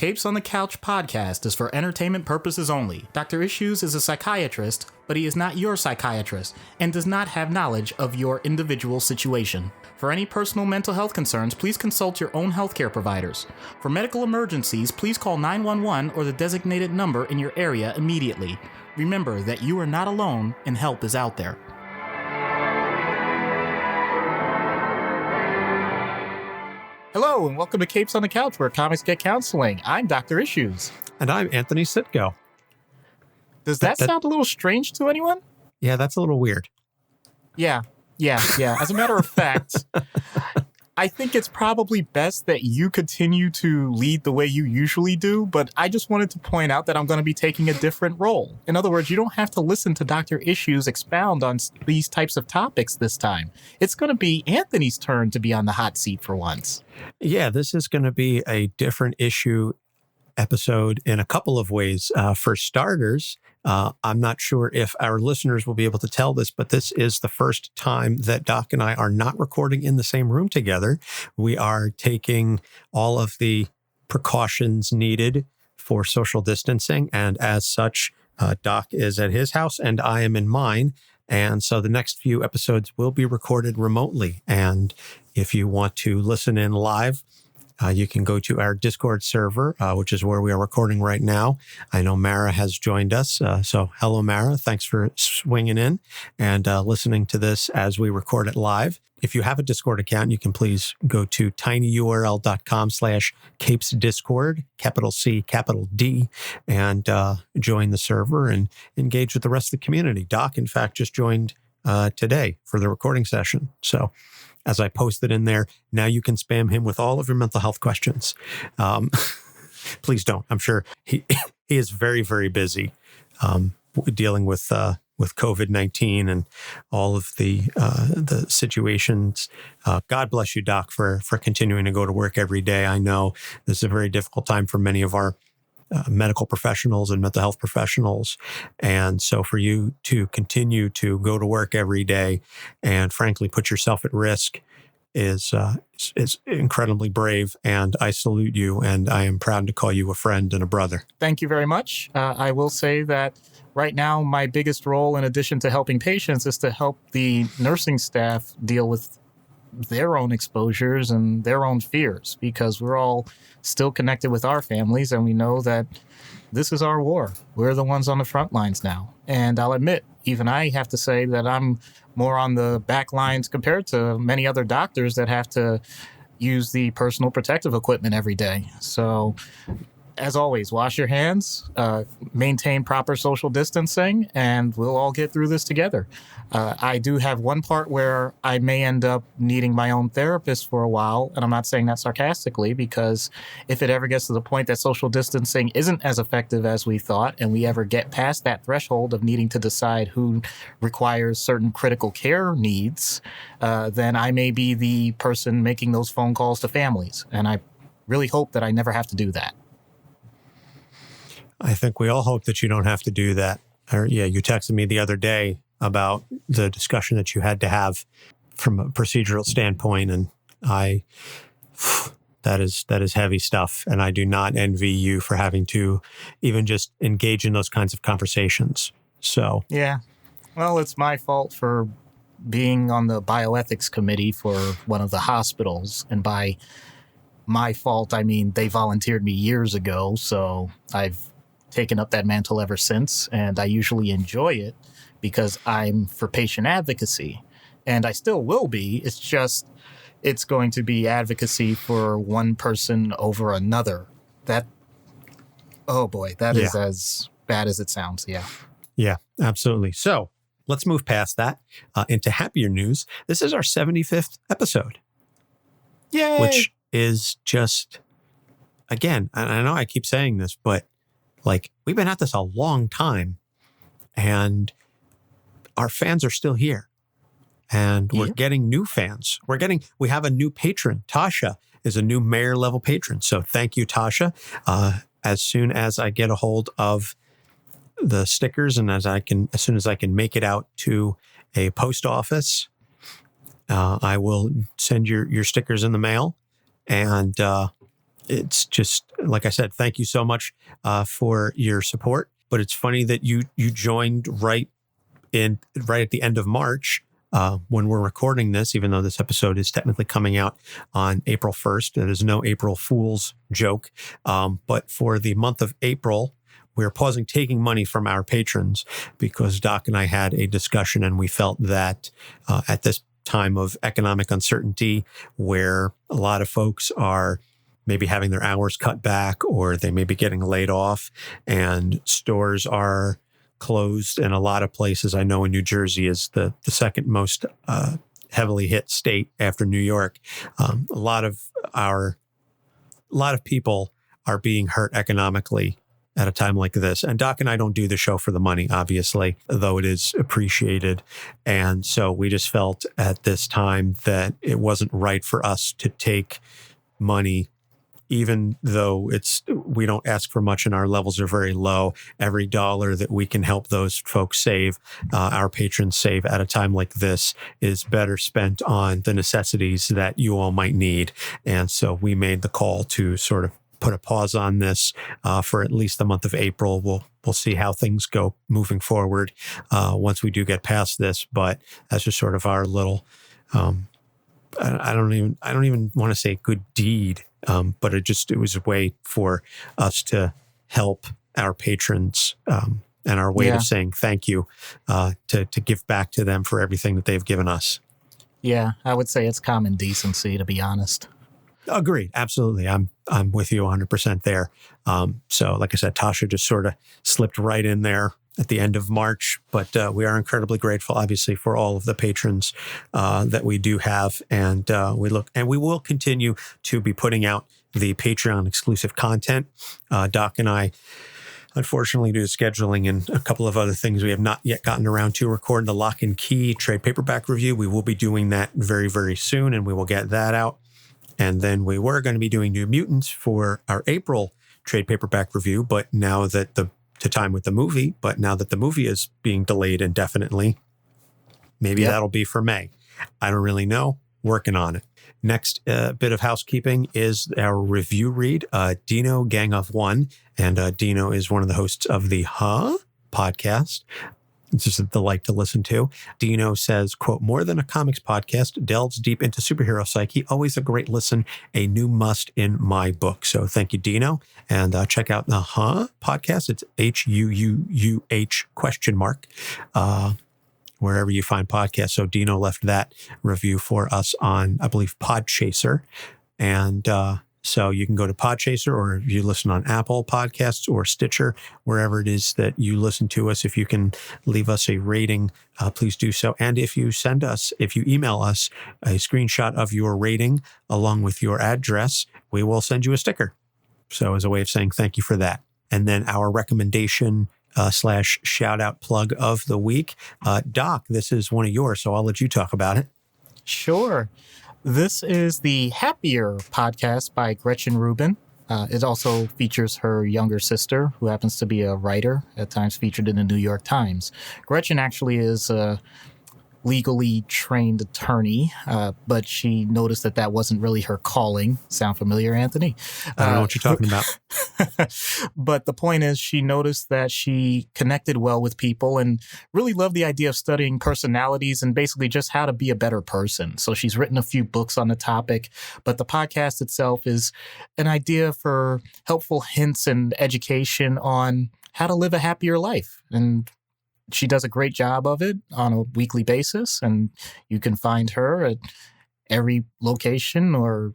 Capes on the Couch podcast is for entertainment purposes only. Dr. Issues is a psychiatrist, but he is not your psychiatrist and does not have knowledge of your individual situation. For any personal mental health concerns, please consult your own healthcare providers. For medical emergencies, please call 911 or the designated number in your area immediately. Remember that you are not alone and help is out there. Hello, and welcome to Capes on the Couch, where comics get counseling. I'm Dr. Issues. And I'm Anthony Sitko. Does that sound a little strange to anyone? Yeah, that's a little weird. Yeah. As a matter of fact, I think it's probably best that you continue to lead the way you usually do, but I just wanted to point out that I'm going to be taking a different role. In other words, you don't have to listen to Dr. Issues expound on these types of topics this time. It's going to be Anthony's turn to be on the hot seat for once. Yeah, this is going to be a different issue episode in a couple of ways. For starters, I'm not sure if our listeners will be able to tell this, but this is the first time that Doc and I are not recording in the same room together. We are taking all of the precautions needed for social distancing. And as such, Doc is at his house and I am in mine. And so the next few episodes will be recorded remotely. And if you want to listen in live, you can go to our Discord server, which is where we are recording right now. I know Mara has joined us. So hello, Mara. Thanks for swinging in and listening to this as we record it live. If you have a Discord account, you can please go to tinyurl.com/capesdiscord, capital C, capital D, and join the server and engage with the rest of the community. Doc, in fact, just joined today for the recording session. So as I posted in there, now you can spam him with all of your mental health questions. Please don't. I'm sure he is very, very busy dealing with COVID-19 and all of the situations. God bless you, Doc, for continuing to go to work every day. I know this is a very difficult time for many of our medical professionals and mental health professionals. And so for you to continue to go to work every day and frankly put yourself at risk is incredibly brave. And I salute you. And I am proud to call you a friend and a brother. Thank you very much. I will say that right now, my biggest role, in addition to helping patients, is to help the nursing staff deal with their own exposures and their own fears, because we're all still connected with our families and we know that this is our war. We're the ones on the front lines now. And I'll admit, even I have to say that I'm more on the back lines compared to many other doctors that have to use the personal protective equipment every day. So as always, wash your hands, maintain proper social distancing, and we'll all get through this together. I do have one part where I may end up needing my own therapist for a while, and I'm not saying that sarcastically, because if it ever gets to the point that social distancing isn't as effective as we thought, and we ever get past that threshold of needing to decide who requires certain critical care needs, then I may be the person making those phone calls to families, and I really hope that I never have to do that. I think we all hope that you don't have to do that. You texted me the other day about the discussion that you had to have from a procedural standpoint. And that is heavy stuff. And I do not envy you for having to even just engage in those kinds of conversations. So, yeah, well, it's my fault for being on the bioethics committee for one of the hospitals. And by my fault, I mean, they volunteered me years ago. So I've taken up that mantle ever since, and I usually enjoy it because I'm for patient advocacy, and I still will be. It's just, it's going to be advocacy for one person over another. That, oh boy, that is as bad as it sounds. Yeah, absolutely. So let's move past that into happier news. This is our 75th episode. Yay! Which is just, again, and I know I keep saying this, but like, we've been at this a long time and our fans are still here and we're getting new fans. We have a new patron. Tasha is a new mayor level patron. So thank you, Tasha. As soon as I get a hold of the stickers and as soon as I can make it out to a post office, I will send your stickers in the mail. And it's just, like I said, thank you so much for your support. But it's funny that you joined right at the end of March when we're recording this, even though this episode is technically coming out on April 1st. There is no April Fool's joke. But for the month of April, we're pausing taking money from our patrons because Doc and I had a discussion and we felt that at this time of economic uncertainty, where a lot of folks are maybe having their hours cut back or they may be getting laid off and stores are closed in a lot of places. I know in New Jersey is the second most heavily hit state after New York. A lot of people are being hurt economically at a time like this. And Doc and I don't do the show for the money, obviously, though it is appreciated. And so we just felt at this time that it wasn't right for us to take money, even though we don't ask for much and our levels are very low. Every dollar that we can help those folks save, our patrons save at a time like this, is better spent on the necessities that you all might need. And so we made the call to sort of put a pause on this for at least the month of April. We'll see how things go moving forward once we do get past this. But that's just sort of our little, I don't even want to say good deed, but it was a way for us to help our patrons and our way of saying thank you to give back to them for everything that they've given us. Yeah, I would say it's common decency, to be honest. Agreed. Absolutely. I'm with you 100% there. So like I said, Tasha just sort of slipped right in there at the end of March, but we are incredibly grateful, obviously, for all of the patrons that we do have. And we will continue to be putting out the Patreon exclusive content. Doc and I, unfortunately, due to scheduling and a couple of other things, we have not yet gotten around to record the Lock and Key trade paperback review. We will be doing that very, very soon, and we will get that out. And then we were going to be doing New Mutants for our April trade paperback review, but now that the movie is being delayed indefinitely, maybe that'll be for May. I don't really know. Working on it. Next bit of housekeeping is our review read, Dino Gang of One. And Dino is one of the hosts of the podcast. It's just a delight to listen to. Dino says, quote, "More than a comics podcast, delves deep into superhero psyche. Always a great listen, a new must in my book." So thank you, Dino. And check out the podcast. It's HUUUH ? Wherever you find podcasts. So Dino left that review for us on, I believe, Podchaser. And so you can go to Podchaser, or if you listen on Apple Podcasts or Stitcher, wherever it is that you listen to us. If you can leave us a rating, please do so. And if you email us a screenshot of your rating along with your address, we will send you a sticker. So as a way of saying thank you for that. And then our recommendation / shout out plug of the week. Doc, this is one of yours, so I'll let you talk about it. Sure. This is the Happier podcast by Gretchen Rubin. It also features her younger sister, who happens to be a writer, at times featured in the New York Times. Gretchen actually is a legally trained attorney, but she noticed that wasn't really her calling. Sound familiar, Anthony? I don't know what you're talking about. But the point is, she noticed that she connected well with people and really loved the idea of studying personalities and basically just how to be a better person. So she's written a few books on the topic, but the podcast itself is an idea for helpful hints and education on how to live a happier life. And she does a great job of it on a weekly basis, and you can find her at every location or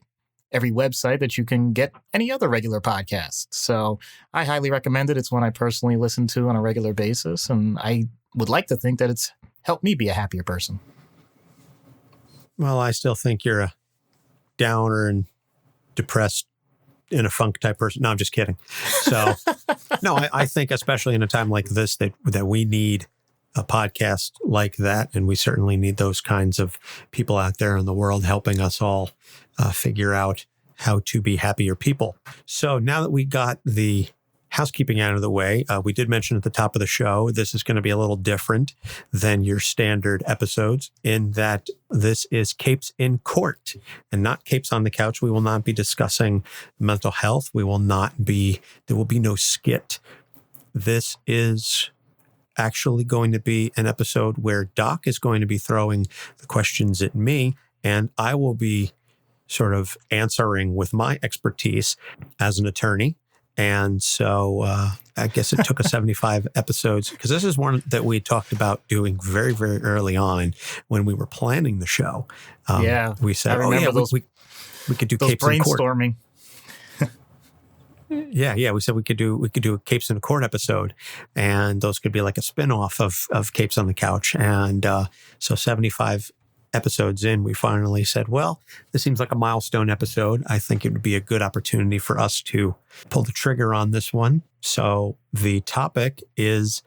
every website that you can get any other regular podcast. So I highly recommend it. It's one I personally listen to on a regular basis, and I would like to think that it's helped me be a happier person. Well, I still think you're a downer and depressed in a funk type person. No, I'm just kidding. So no, I think especially in a time like this that we need a podcast like that. And we certainly need those kinds of people out there in the world helping us all figure out how to be happier people. So now that we got the housekeeping out of the way, we did mention at the top of the show, this is going to be a little different than your standard episodes in that this is Capes in Court and not Capes on the Couch. We will not be discussing mental health. There will be no skit. This is actually going to be an episode where Doc is going to be throwing the questions at me, and I will be sort of answering with my expertise as an attorney. And so I guess it took us 75 episodes, because this is one that we talked about doing very, very early on when we were planning the show. We said, we could do Capes in Court. Brainstorming. Yeah. We said we could do a Capes in Court episode, and those could be like a spinoff of Capes on the Couch. And so 75 episodes in, we finally said, well, this seems like a milestone episode. I think it would be a good opportunity for us to pull the trigger on this one. So the topic is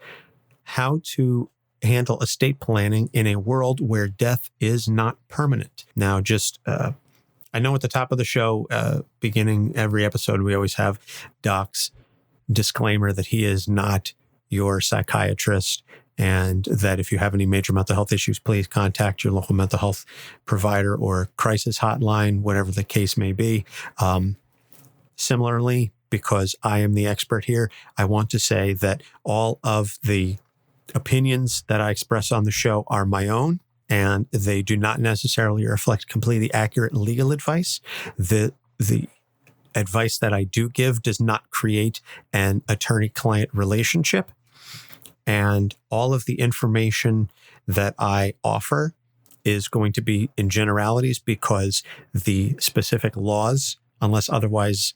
how to handle estate planning in a world where death is not permanent. Now, just I know at the top of the show, beginning every episode, we always have Doc's disclaimer that he is not your psychiatrist, and that if you have any major mental health issues, please contact your local mental health provider or crisis hotline, whatever the case may be. Similarly, because I am the expert here, I want to say that all of the opinions that I express on the show are my own, and they do not necessarily reflect completely accurate legal advice. The advice that I do give does not create an attorney-client relationship. And all of the information that I offer is going to be in generalities, because the specific laws, unless otherwise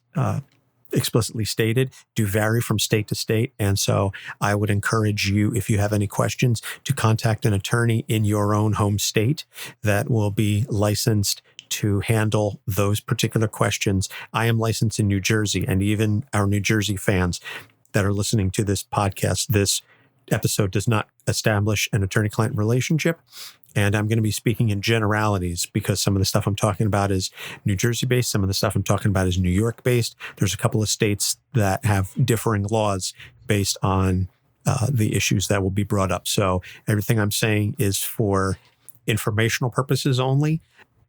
explicitly stated, do vary from state to state. And so I would encourage you, if you have any questions, to contact an attorney in your own home state that will be licensed to handle those particular questions. I am licensed in New Jersey, and even our New Jersey fans that are listening to this podcast, this episode does not establish an attorney-client relationship. And I'm going to be speaking in generalities, because some of the stuff I'm talking about is New Jersey-based. Some of the stuff I'm talking about is New York-based. There's a couple of states that have differing laws based on the issues that will be brought up. So everything I'm saying is for informational purposes only.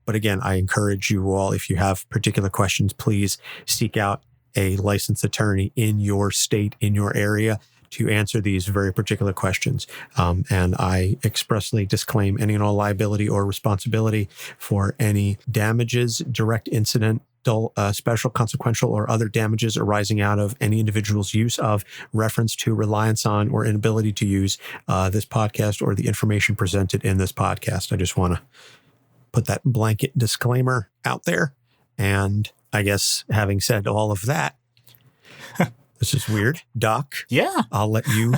But again, I encourage you all, if you have particular questions, please seek out a licensed attorney in your state, in your area, to answer these very particular questions. And I expressly disclaim any and all liability or responsibility for any damages, direct incidental, special, consequential, or other damages arising out of any individual's use of, reference to, reliance on, or inability to use this podcast or the information presented in this podcast. I just want to put that blanket disclaimer out there. And I guess having said all of that, this is weird. Doc, Yeah. I'll let you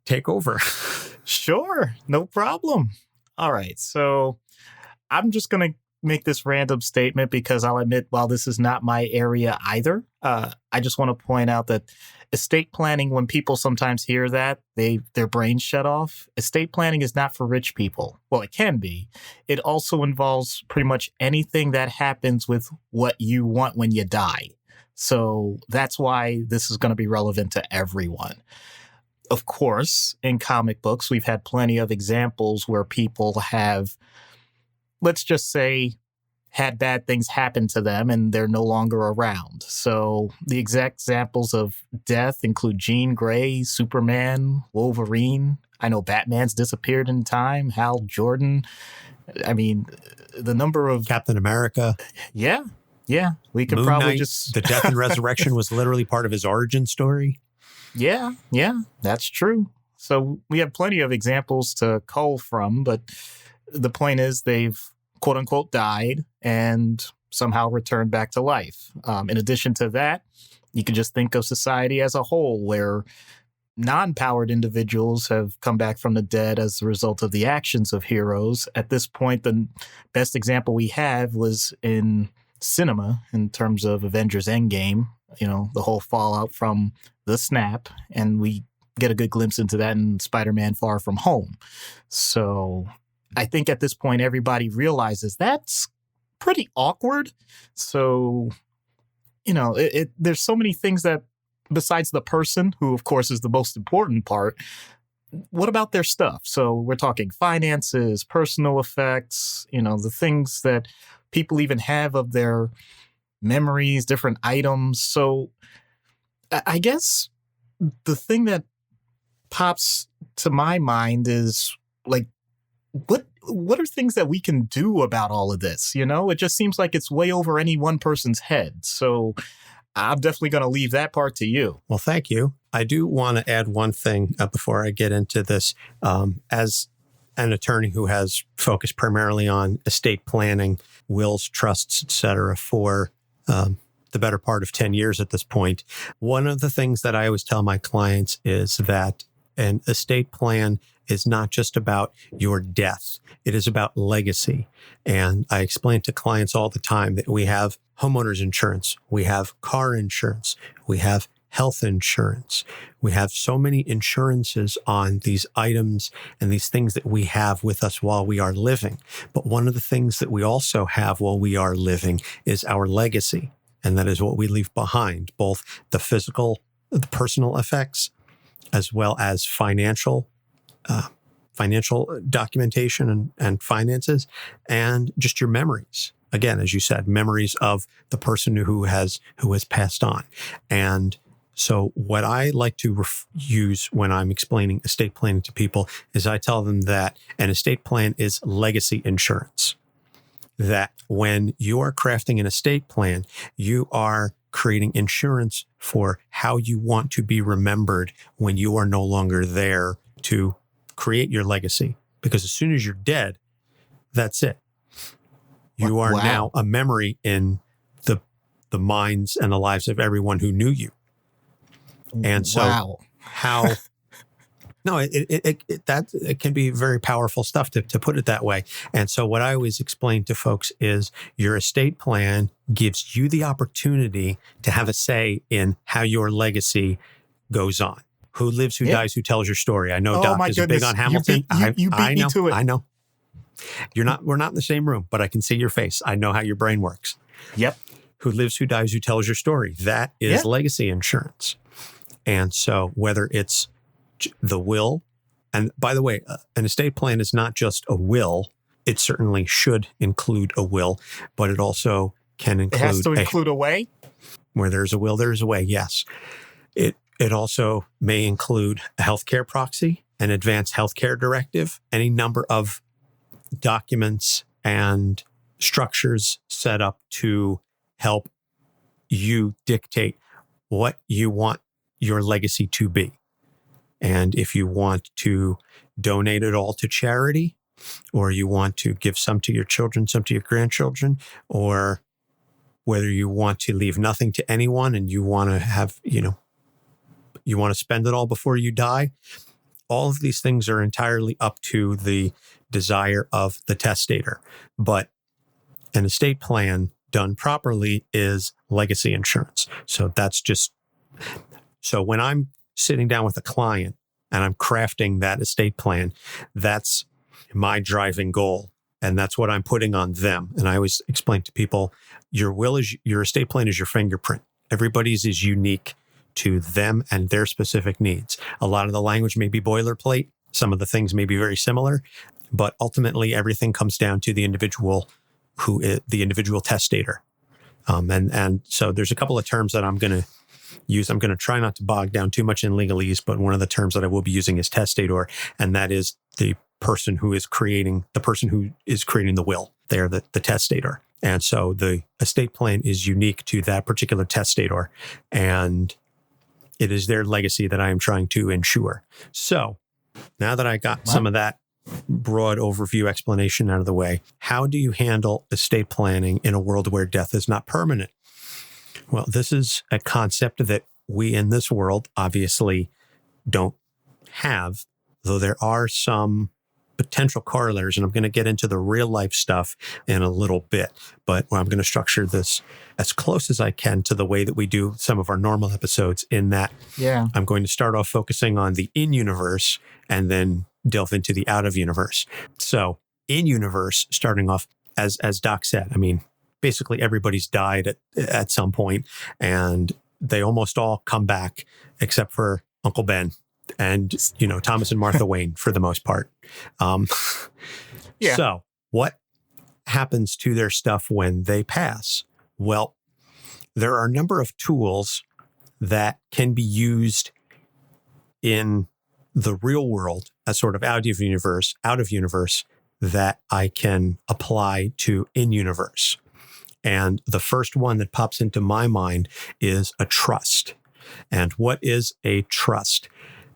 take over. Sure. No problem. All right. So I'm just going to make this random statement, because I'll admit, while this is not my area either, I just want to point out that estate planning, when people sometimes hear that, their brains shut off. Estate planning is not for rich people. Well, it can be. It also involves pretty much anything that happens with what you want when you die. So that's why this is going to be relevant to everyone. Of course, in comic books, we've had plenty of examples where people have, let's just say, had bad things happen to them and they're no longer around. So the exact examples of death include Jean Grey, Superman, Wolverine. I know Batman's disappeared in time, Hal Jordan. I mean, the number of... Captain America. Yeah. We could Moon probably Knight, just... the death and resurrection was literally part of his origin story. Yeah, that's true. So we have plenty of examples to cull from, but the point is they've quote unquote died and somehow returned back to life. In addition to that, you can just think of society as a whole, where non-powered individuals have come back from the dead as a result of the actions of heroes. At this point, the best example we have was in cinema in terms of Avengers Endgame, the whole fallout from the snap, and we get a good glimpse into that in Spider-Man Far From Home. So I think at this point, everybody realizes that's pretty awkward. So, there's so many things that besides the person, who of course is the most important part, what about their stuff? So we're talking finances, personal effects, the things that people even have of their memories, different items. So I guess the thing that pops to my mind is like, what are things that we can do about all of this? It just seems like it's way over any one person's head. So I'm definitely going to leave that part to you. Well, thank you. I do want to add one thing before I get into this. As an attorney who has focused primarily on estate planning, wills, trusts, et cetera, for the better part of 10 years at this point, one of the things that I always tell my clients is that an estate plan is not just about your death. It is about legacy. And I explain to clients all the time that we have homeowners insurance, we have car insurance, we have health insurance. We have so many insurances on these items and these things that we have with us while we are living. But one of the things that we also have while we are living is our legacy. And that is what we leave behind, both the physical, the personal effects, as well as financial documentation and finances, and just your memories. Again, as you said, memories of the person who has passed on. And so what I like to use when I'm explaining estate planning to people is I tell them that an estate plan is legacy insurance. That when you are crafting an estate plan, you are creating insurance for how you want to be remembered when you are no longer there to create your legacy. Because as soon as you're dead, that's it. You are now a memory in the minds and the lives of everyone who knew you. And so it can be very powerful stuff to put it that way. And so what I always explain to folks is your estate plan gives you the opportunity to have a say in how your legacy goes on. Who lives, who dies, who tells your story. I know Doc is big on Hamilton. You beat me to it. I know. We're not in the same room, but I can see your face. I know how your brain works. Yep. Who lives, who dies, who tells your story. That is legacy insurance. And so whether it's the will, and by the way, an estate plan is not just a will. It certainly should include a will, but it also can include... It has to include a way? Where there's a will, there's a way, yes. It also may include a healthcare proxy, an advanced healthcare directive, any number of documents and structures set up to help you dictate what you want your legacy to be. And if you want to donate it all to charity, or you want to give some to your children, some to your grandchildren, or whether you want to leave nothing to anyone and you want to have, you want to spend it all before you die, all of these things are entirely up to the desire of the testator. But an estate plan done properly is legacy insurance. So when I'm sitting down with a client and I'm crafting that estate plan, that's my driving goal. And that's what I'm putting on them. And I always explain to people, your estate plan is your fingerprint. Everybody's is unique to them and their specific needs. A lot of the language may be boilerplate. Some of the things may be very similar, but ultimately everything comes down to the individual who is the individual testator. And so there's a couple of terms that I'm going to use. I'm going to try not to bog down too much in legalese, but one of the terms that I will be using is testator, and that is the person who is creating the will. They're the testator. And so the estate plan is unique to that particular testator, and it is their legacy that I am trying to ensure. So now that I got some of that broad overview explanation out of the way, how do you handle estate planning in a world where death is not permanent? Well, this is a concept that we in this world obviously don't have, though there are some potential corollaries, and I'm going to get into the real life stuff in a little bit, but I'm going to structure this as close as I can to the way that we do some of our normal episodes, in that I'm going to start off focusing on the in-universe and then delve into the out-of-universe. So in-universe, starting off, as Doc said, I mean, basically everybody's died at some point, and they almost all come back except for Uncle Ben and, Thomas and Martha Wayne for the most part. Yeah. So what happens to their stuff when they pass? Well, there are a number of tools that can be used in the real world as sort of out of universe that I can apply to in universe. And the first one that pops into my mind is a trust. And what is a trust?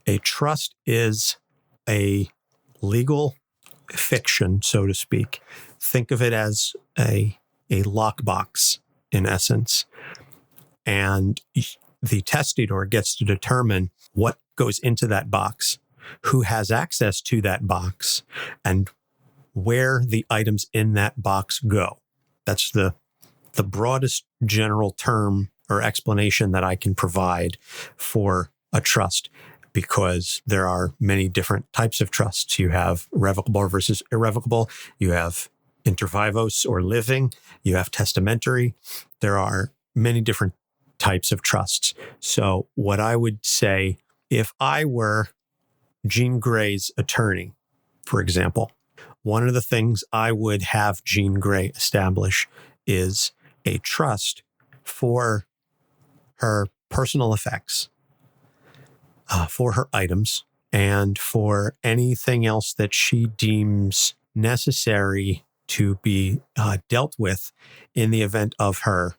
A trust is a legal fiction, so to speak. Think of it as a lockbox in essence. And the testator gets to determine what goes into that box, who has access to that box, and where the items in that box go. That's the broadest general term or explanation that I can provide for a trust, because there are many different types of trusts. You have revocable versus irrevocable. You have inter vivos or living. You have testamentary. There are many different types of trusts. So what I would say, if I were Jean Grey's attorney, for example, one of the things I would have Jean Grey establish is a trust for her personal effects, for her items, and for anything else that she deems necessary to be dealt with in the event of her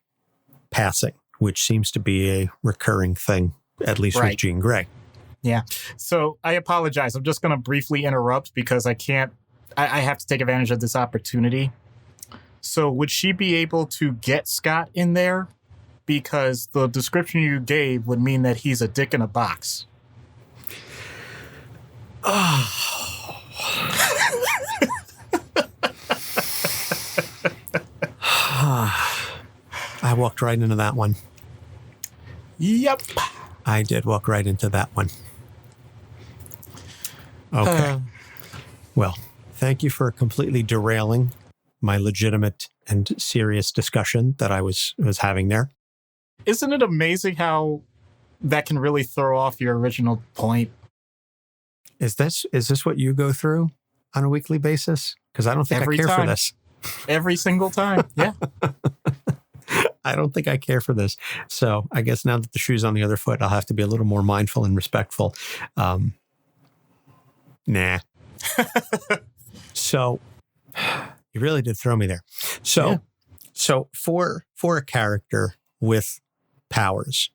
passing, which seems to be a recurring thing, at least with Jean Grey. Yeah. So I apologize. I'm just going to briefly interrupt because I have to take advantage of this opportunity. So would she be able to get Scott in there? Because the description you gave would mean that he's a dick in a box. Oh. I walked right into that one. Yep. I did walk right into that one. Okay. Well, thank you for completely derailing my legitimate and serious discussion that I was having there. Isn't it amazing how that can really throw off your original point? Is this what you go through on a weekly basis? Because I don't think I care for this. Every single time. Yeah. I don't think I care for this. So I guess now that the shoe's on the other foot, I'll have to be a little more mindful and respectful. Nah. So you really did throw me there. So for a character with powers,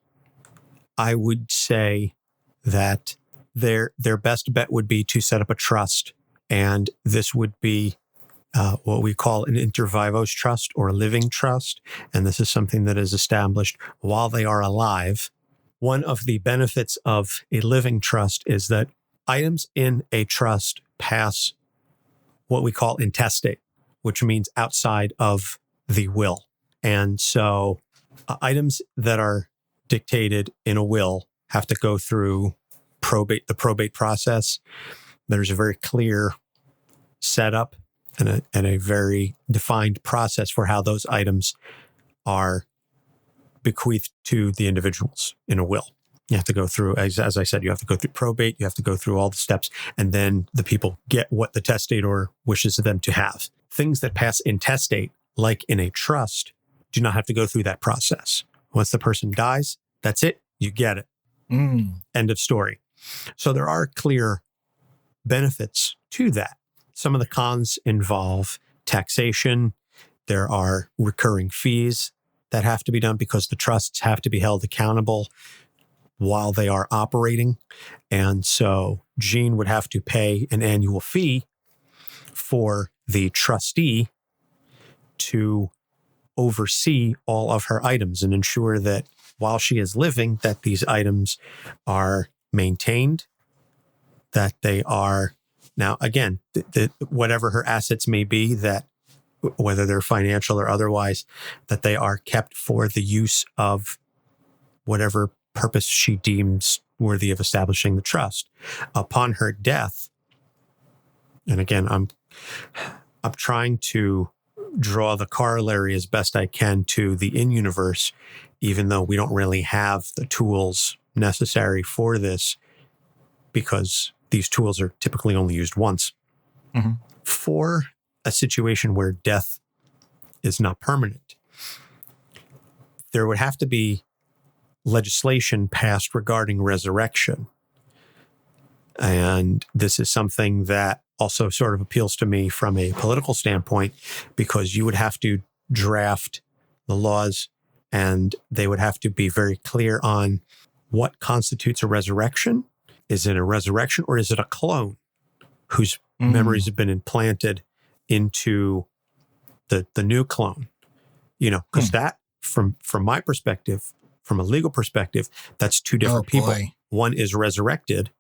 I would say that their best bet would be to set up a trust. And this would be what we call an inter vivos trust or a living trust. And this is something that is established while they are alive. One of the benefits of a living trust is that items in a trust pass what we call intestate, which means outside of the will. And so items that are dictated in a will have to go through the probate process. There's a very clear setup and a very defined process for how those items are bequeathed to the individuals in a will. You have to go through, as I said, you have to go through probate, you have to go through all the steps, and then the people get what the testator wishes them to have. Things that pass intestate, like in a trust, do not have to go through that process. Once the person dies, that's it, you get it. End of story. So there are clear benefits to that. Some of the cons involve taxation. There are recurring fees that have to be done because the trusts have to be held accountable while they are operating. And so Jean would have to pay an annual fee for the trustee to oversee all of her items and ensure that while she is living, that these items are maintained, that they are, now again, whatever her assets may be, that whether they're financial or otherwise, that they are kept for the use of whatever purpose she deems worthy of establishing the trust. Upon her death, and again, I'm trying to draw the corollary as best I can to the in-universe. even though we don't really have the tools necessary for this, because these tools are typically only used once. Mhm. For a situation where death is not permanent, there would have to be legislation passed regarding resurrection. And this is something that also sort of appeals to me from a political standpoint, because you would have to draft the laws and they would have to be very clear on what constitutes a resurrection. Is it a resurrection or is it a clone whose memories have been implanted into the new clone? You know, because that, from my perspective, from a legal perspective, that's two different people. Boy. One is resurrected.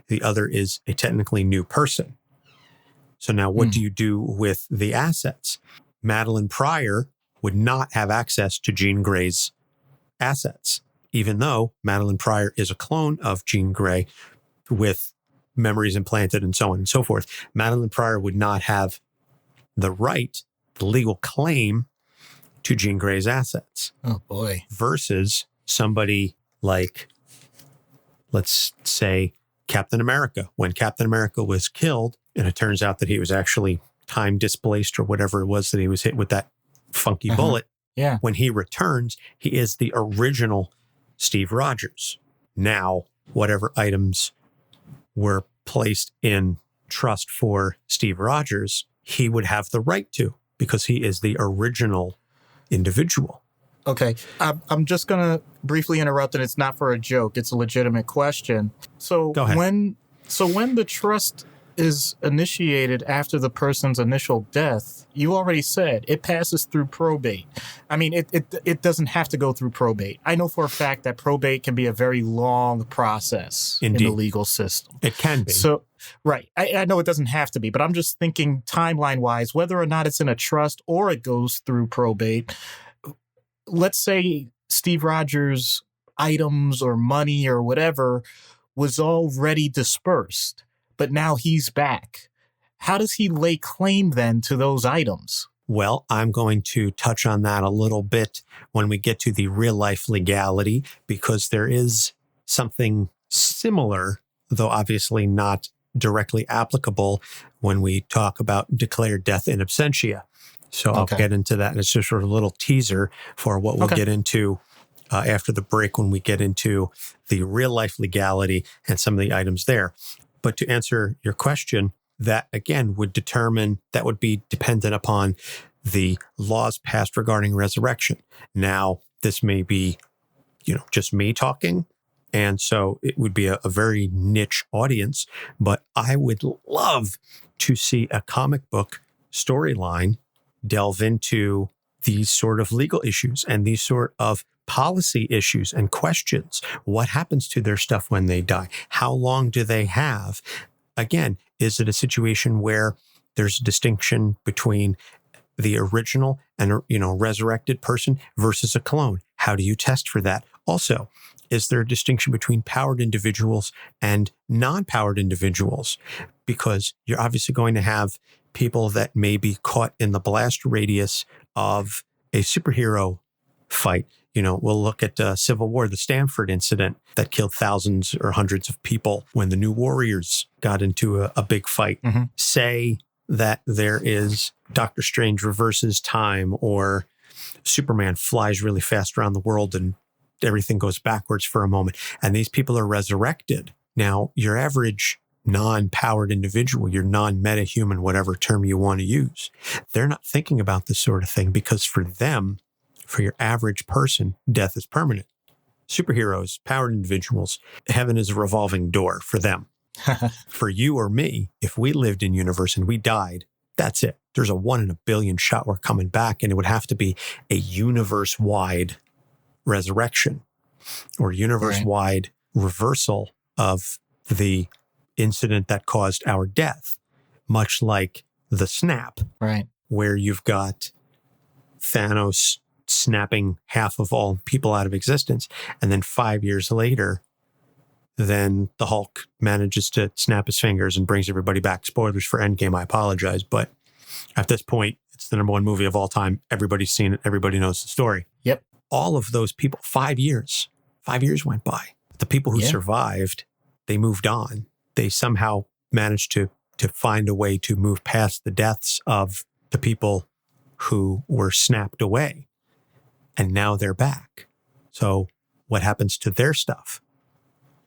The other is a technically new person. So now what do you do with the assets? Madeline Pryor would not have access to Jean Grey's assets, even though Madeline Pryor is a clone of Jean Grey with memories implanted and so on and so forth. Madeline Pryor would not have the right, the legal claim to Jean Grey's assets. Oh, boy. Versus somebody like, let's say, Captain America. When Captain America was killed, and it turns out that he was actually time displaced or whatever it was that he was hit with that funky bullet. Yeah. When he returns, he is the original Steve Rogers. Now, whatever items were placed in trust for Steve Rogers, he would have the right to, because he is the original individual. Okay. I'm just going to briefly interrupt, and it's not for a joke. It's a legitimate question. So Go ahead. when the trust is initiated after the person's initial death, you already said it passes through probate. I mean, it doesn't have to go through probate. I know for a fact that probate can be a very long process in the legal system. It can be. So, right. I know it doesn't have to be, but I'm just thinking timeline-wise, whether or not it's in a trust or it goes through probate. Let's say Steve Rogers' items or money or whatever was already dispersed, but now he's back. How does he lay claim then to those items? Well, I'm going to touch on that a little bit when we get to the real life legality, because there is something similar, though obviously not directly applicable, when we talk about declared death in absentia. So I'll get into that. And it's just sort of a little teaser for what we'll get into after the break, when we get into the real life legality and some of the items there. But to answer your question, that again would be dependent upon the laws passed regarding resurrection. Now, this may be, just me talking. And so it would be a very niche audience, but I would love to see a comic book storyline delve into these sort of legal issues and these sort of policy issues and questions. What happens to their stuff when they die? How long do they have? Again, is it a situation where there's a distinction between the original and, resurrected person versus a clone? How do you test for that? Also, is there a distinction between powered individuals and non-powered individuals? Because you're obviously going to have people that may be caught in the blast radius of a superhero fight. We'll look at Civil War, the Stanford incident that killed thousands or hundreds of people when the New Warriors got into a big fight. Say that there is Doctor Strange reverses time, or Superman flies really fast around the world and everything goes backwards for a moment, and these people are resurrected. Now, your average non-powered individual, your non-meta-human, whatever term you want to use, they're not thinking about this sort of thing, because for them, for your average person, death is permanent. Superheroes, powered individuals, heaven is a revolving door for them. For you or me, if we lived in universe and we died, that's it. There's a 1 in a billion shot we're coming back, and it would have to be a universe-wide resurrection or universe-wide reversal of the incident that caused our death, much like the snap, right? Where you've got Thanos snapping half of all people out of existence, and then 5 years later, then the Hulk manages to snap his fingers and brings everybody back. Spoilers for Endgame, I apologize, but at this point, it's the #1 movie of all time. Everybody's seen it. Everybody knows the story. Yep. all of those people, 5 years went by. The people who survived, they moved on. They somehow managed to find a way to move past the deaths of the people who were snapped away. And now they're back. So what happens to their stuff?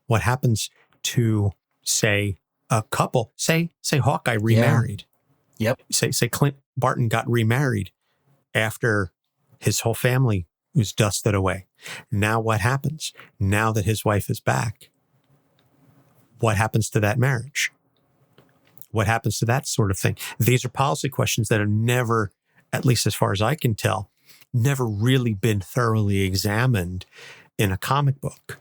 What happens to, say, a couple? Say Hawkeye remarried. Yep. Say Clint Barton got remarried after his whole family was dusted away. Now what happens? Now that his wife is back, what happens to that marriage? What happens to that sort of thing? These are policy questions that have never, at least as far as I can tell, never really been thoroughly examined in a comic book.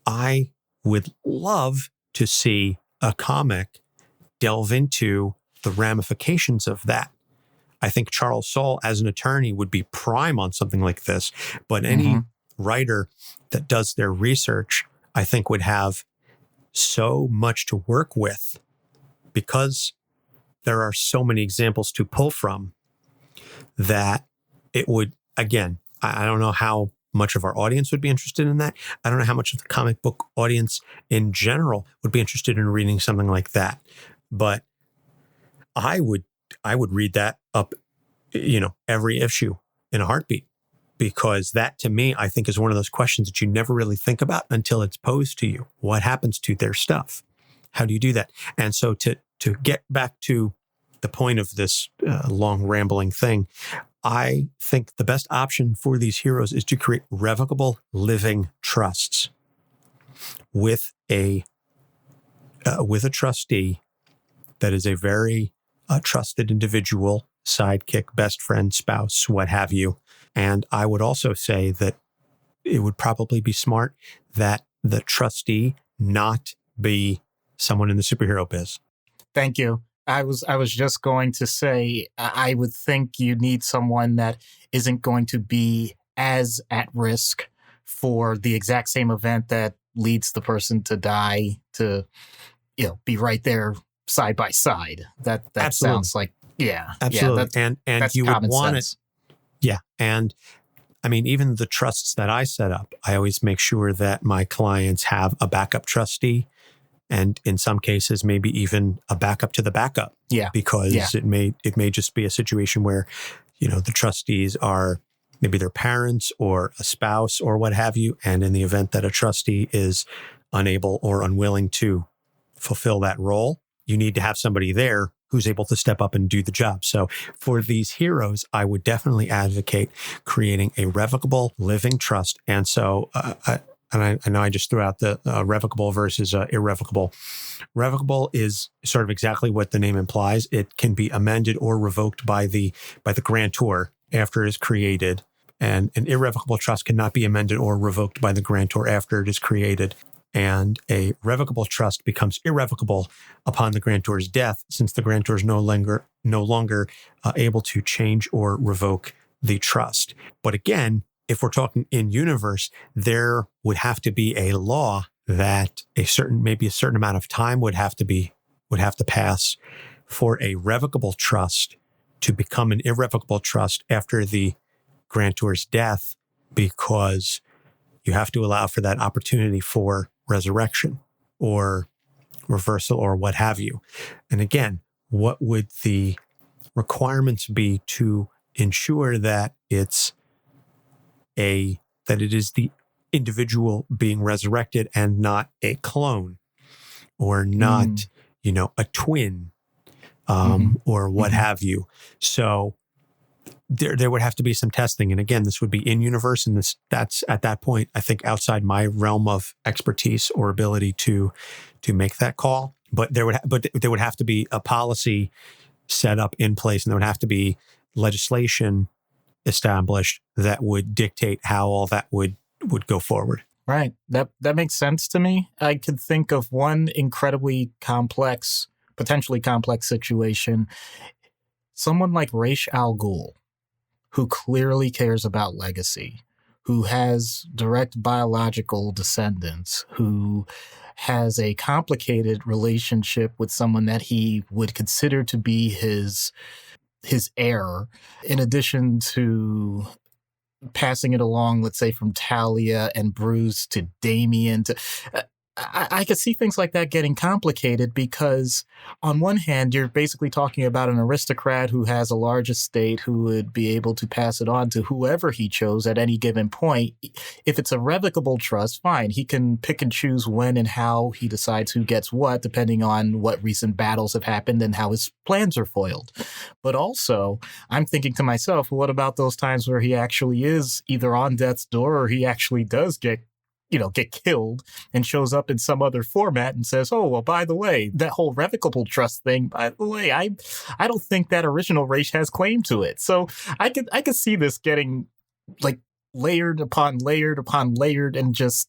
I would love to see a comic delve into the ramifications of that. I think Charles Soule, as an attorney, would be prime on something like this. But any writer that does their research, I think, would have so much to work with because there are so many examples to pull from that it would, again, I don't know how much of our audience would be interested in that. I don't know how much of the comic book audience in general would be interested in reading something like that. But I would read that up, every issue in a heartbeat, because that to me, I think, is one of those questions that you never really think about until it's posed to you. What happens to their stuff? How do you do that? And so to get back to the point of this long rambling thing, I think the best option for these heroes is to create revocable living trusts with a trustee that is a very trusted individual, sidekick, best friend, spouse, what have you. And I would also say that it would probably be smart that the trustee not be someone in the superhero biz. Thank you. I was just going to say, I would think you need someone that isn't going to be as at risk for the exact same event that leads the person to die to, be right there side by side. That Absolutely. Sounds like, absolutely. Yeah, and you would want sense. Yeah. And I mean, even the trusts that I set up, I always make sure that my clients have a backup trustee. And in some cases, maybe even a backup to the backup. Yeah. Because it may just be a situation where, the trustees are maybe their parents or a spouse or what have you. And in the event that a trustee is unable or unwilling to fulfill that role, you need to have somebody there who's able to step up and do the job. So for these heroes, I would definitely advocate creating a revocable living trust. And so I know I just threw out the revocable versus irrevocable. Revocable is sort of exactly what the name implies. It can be amended or revoked by the grantor after it is created. And an irrevocable trust cannot be amended or revoked by the grantor after it is created. And a revocable trust becomes irrevocable upon the grantor's death, since the grantor is no longer able to change or revoke the trust. But again, if we're talking in universe, there would have to be a law that maybe a certain amount of time would have to pass for a revocable trust to become an irrevocable trust after the grantor's death, because you have to allow for that opportunity for resurrection or reversal or what have you. And again, what would the requirements be to ensure that it is the individual being resurrected and not a clone or not, a twin, or what have you. So there would have to be some testing. And again, this would be in universe. And that's at that point, I think, outside my realm of expertise or ability to make that call. But there would have to be a policy set up in place, and there would have to be legislation established that would dictate how all that would go forward. Right. That makes sense to me. I could think of one incredibly potentially complex situation. Someone like Ra's al Ghul, who clearly cares about legacy, who has direct biological descendants, who has a complicated relationship with someone that he would consider to be his heir, in addition to passing it along, let's say from Talia and Bruce to Damien to I could see things like that getting complicated because on one hand, you're basically talking about an aristocrat who has a large estate who would be able to pass it on to whoever he chose at any given point. If it's a revocable trust, fine. He can pick and choose when and how he decides who gets what, depending on what recent battles have happened and how his plans are foiled. But also, I'm thinking to myself, what about those times where he actually is either on death's door or he actually does get killed and shows up in some other format and says, oh, well, by the way, that whole revocable trust thing, by the way, I don't think that original race has claim to it. So I could see this getting like layered upon layered upon layered and just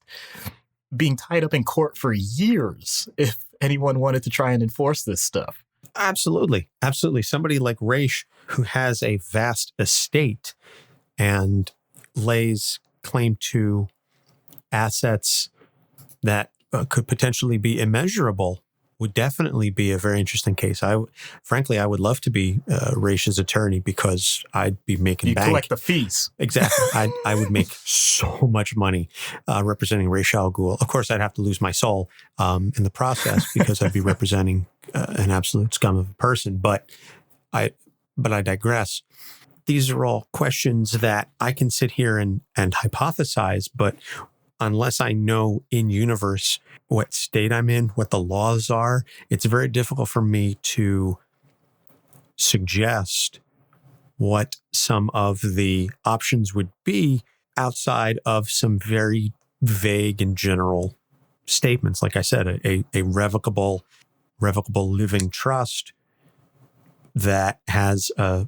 being tied up in court for years if anyone wanted to try and enforce this stuff. Absolutely. Absolutely. Somebody like Raish, who has a vast estate and lays claim to assets that could potentially be immeasurable, would definitely be a very interesting case. Frankly, I would love to be Raish's attorney because I'd be making bank. Collect the fees. Exactly. I would make so much money representing Ra's al Ghul. Of course, I'd have to lose my soul in the process because I'd be representing an absolute scum of a person. But I digress. These are all questions that I can sit here and hypothesize, but unless I know in universe what state I'm in, what the laws are, it's very difficult for me to suggest what some of the options would be outside of some very vague and general statements. Like I said, a revocable living trust that has a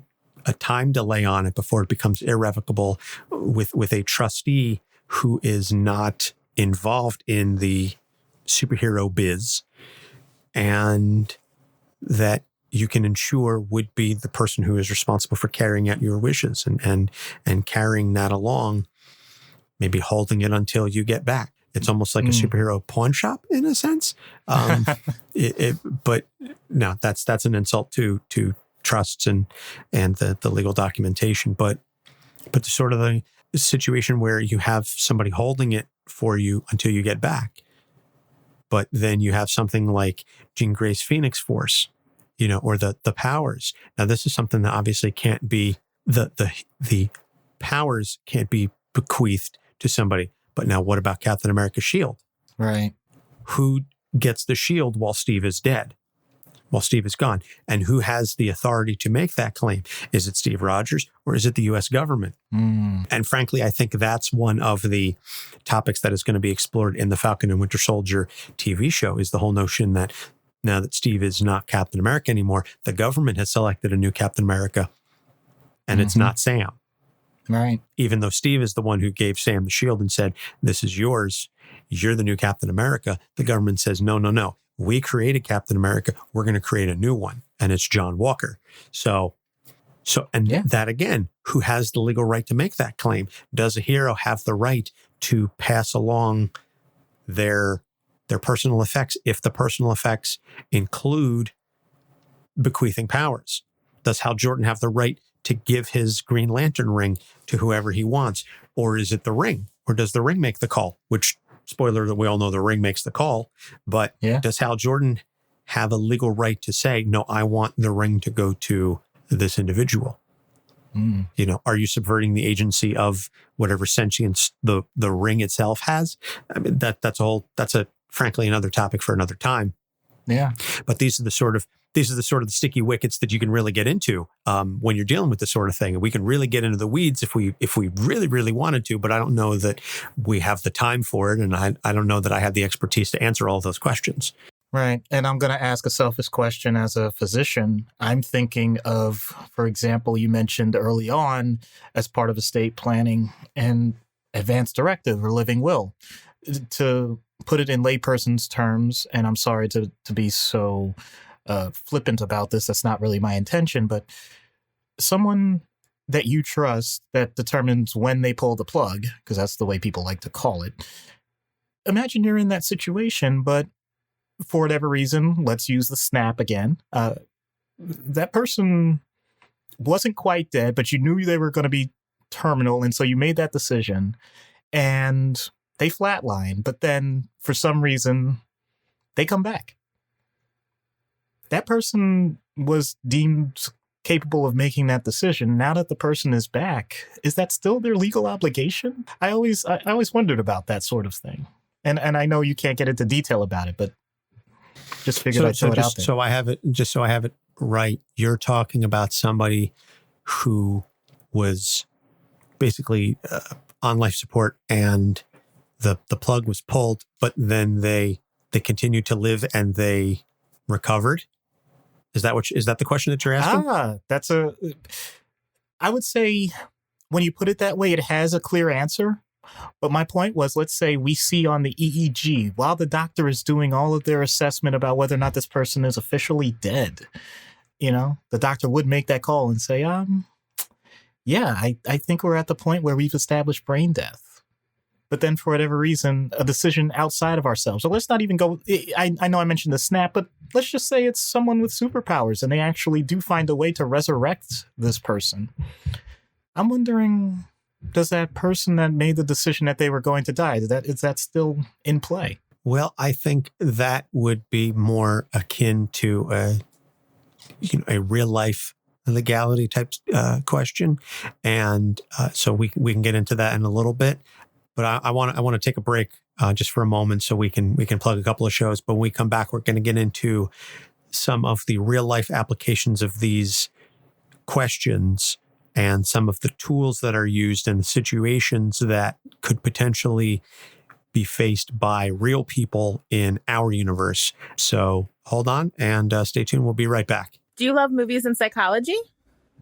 time delay on it before it becomes irrevocable with a trustee who is not involved in the superhero biz, and that you can ensure would be the person who is responsible for carrying out your wishes and carrying that along, maybe holding it until you get back. It's almost like a superhero pawn shop in a sense. But no, that's an insult to trusts and the legal documentation. But the sort of the situation where you have somebody holding it for you until you get back, but then you have something like Jean Grey's Phoenix Force, or the powers. Now, this is something that obviously can't be the powers can't be bequeathed to somebody. But now, what about Captain America's shield? Right. Who gets the shield while Steve is dead? While Steve is gone. And who has the authority to make that claim? Is it Steve Rogers or is it the U.S. government? And frankly, I think that's one of the topics that is going to be explored in the Falcon and Winter Soldier TV show, is the whole notion that now that Steve is not Captain America anymore, the government has selected a new Captain America, and it's not Sam. Right. Even though Steve is the one who gave Sam the shield and said, this is yours, you're the new Captain America, the government says, no. We created Captain America. We're going to create a new one, and it's John Walker. That again, who has the legal right to make that claim? Does a hero have the right to pass along their personal effects if the personal effects include bequeathing powers? Does Hal Jordan have the right to give his Green Lantern ring to whoever he wants? Or is it the ring? Or does the ring make the call? Which, spoiler, that we all know the ring makes the call. But does Hal Jordan have a legal right to say, no, I want the ring to go to this individual? Are you subverting the agency of whatever sentience the ring itself has? I mean, that's frankly another topic for another time. Yeah. But these are the sort of the sticky wickets that you can really get into when you're dealing with this sort of thing. And we can really get into the weeds if we really, really wanted to, but I don't know that we have the time for it. And I don't know that I have the expertise to answer all of those questions. Right. And I'm going to ask a selfish question as a physician. I'm thinking of, for example, you mentioned early on as part of estate planning and advance directive or living will. To put it in layperson's terms, and I'm sorry to be so flippant about this, that's not really my intention, but someone that you trust that determines when they pull the plug, because that's the way people like to call it. Imagine you're in that situation, but for whatever reason, let's use the snap again. That person wasn't quite dead, but you knew they were going to be terminal, and so you made that decision, and they flatline, but then for some reason they come back. That person was deemed capable of making that decision. Now that the person is back, is that still their legal obligation? I always wondered about that sort of thing. And I know you can't get into detail about it, but just figured I'd throw it out there. So I have it right. You're talking about somebody who was basically on life support, and the plug was pulled, but then they continued to live and they recovered. Is that the question that you're asking? I would say when you put it that way, it has a clear answer. But my point was, let's say we see on the EEG, while the doctor is doing all of their assessment about whether or not this person is officially dead, the doctor would make that call and say, yeah, I think we're at the point where we've established brain death. But then for whatever reason, a decision outside of ourselves. So let's not even go, I know I mentioned the snap, but let's just say it's someone with superpowers and they actually do find a way to resurrect this person. I'm wondering, does that person that made the decision that they were going to die, is that still in play? Well, I think that would be more akin to a real life legality type question. And so we can get into that in a little bit. But I want to take a break just for a moment so we can plug a couple of shows. But when we come back, we're going to get into some of the real life applications of these questions and some of the tools that are used and the situations that could potentially be faced by real people in our universe. So hold on and stay tuned. We'll be right back. Do you love movies and psychology?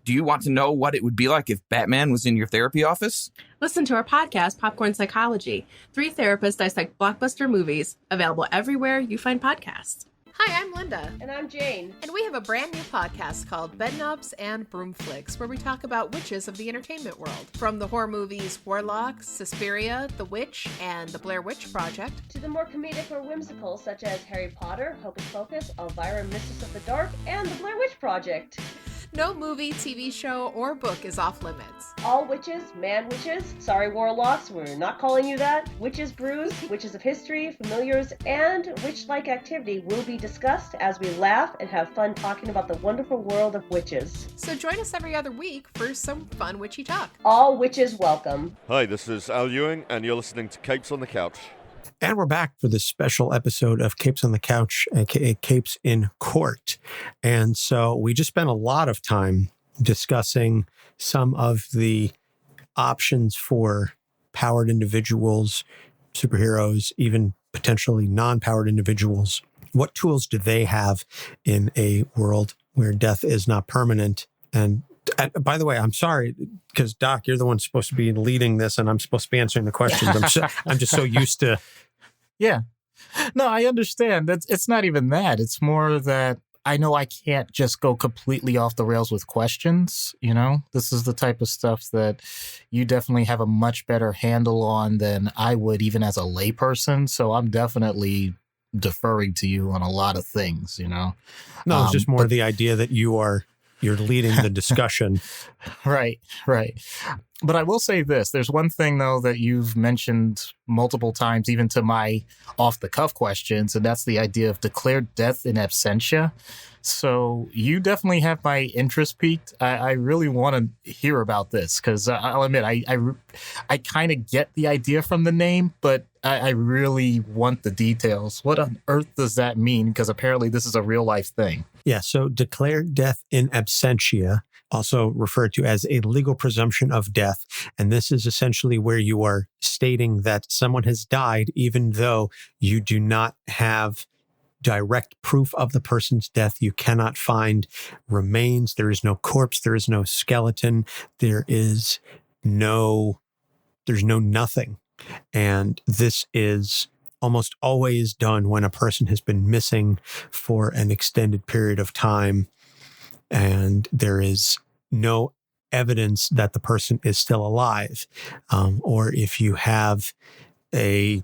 Do you want to know what it would be like if Batman was in your therapy office? Listen to our podcast, Popcorn Psychology. 3 therapists dissect blockbuster movies, available everywhere you find podcasts. Hi, I'm Linda. And I'm Jane. And we have a brand new podcast called Bedknobs and Broomflicks, where we talk about witches of the entertainment world. From the horror movies Warlock, Suspiria, The Witch, and The Blair Witch Project, to the more comedic or whimsical, such as Harry Potter, Hocus Pocus, Elvira, Mistress of the Dark, and The Blair Witch Project. No movie, TV show, or book is off limits. All witches, man witches, sorry warlocks, we're not calling you that, witches brews, witches of history, familiars, and witch-like activity will be discussed as we laugh and have fun talking about the wonderful world of witches. So join us every other week for some fun witchy talk. All witches welcome. Hi, this is Al Ewing, and you're listening to Capes on the Couch. And we're back for this special episode of Capes on the Couch, aka Capes in Court. And so we just spent a lot of time discussing some of the options for powered individuals, superheroes, even potentially non-powered individuals. What tools do they have in a world where death is not permanent? And by the way, I'm sorry, because Doc, you're the one supposed to be leading this and I'm supposed to be answering the questions. I'm just so used to... Yeah. No, I understand. It's not even that. It's more that I know I can't just go completely off the rails with questions. This is the type of stuff that you definitely have a much better handle on than I would, even as a layperson. So I'm definitely deferring to you on a lot of things, No, it's just more the idea that you're leading the discussion. Right. But I will say this. There's one thing, though, that you've mentioned multiple times, even to my off-the-cuff questions, and that's the idea of declared death in absentia. So you definitely have my interest piqued. I really want to hear about this because I'll admit, I kind of get the idea from the name, but I really want the details. What on earth does that mean? Because apparently this is a real-life thing. Yeah, so declared death in absentia, also referred to as a legal presumption of death. And this is essentially where you are stating that someone has died, even though you do not have direct proof of the person's death. You cannot find remains. There is no corpse. There is no skeleton. There's no nothing. And this is almost always done when a person has been missing for an extended period of time and there is no evidence that the person is still alive. Or if you have a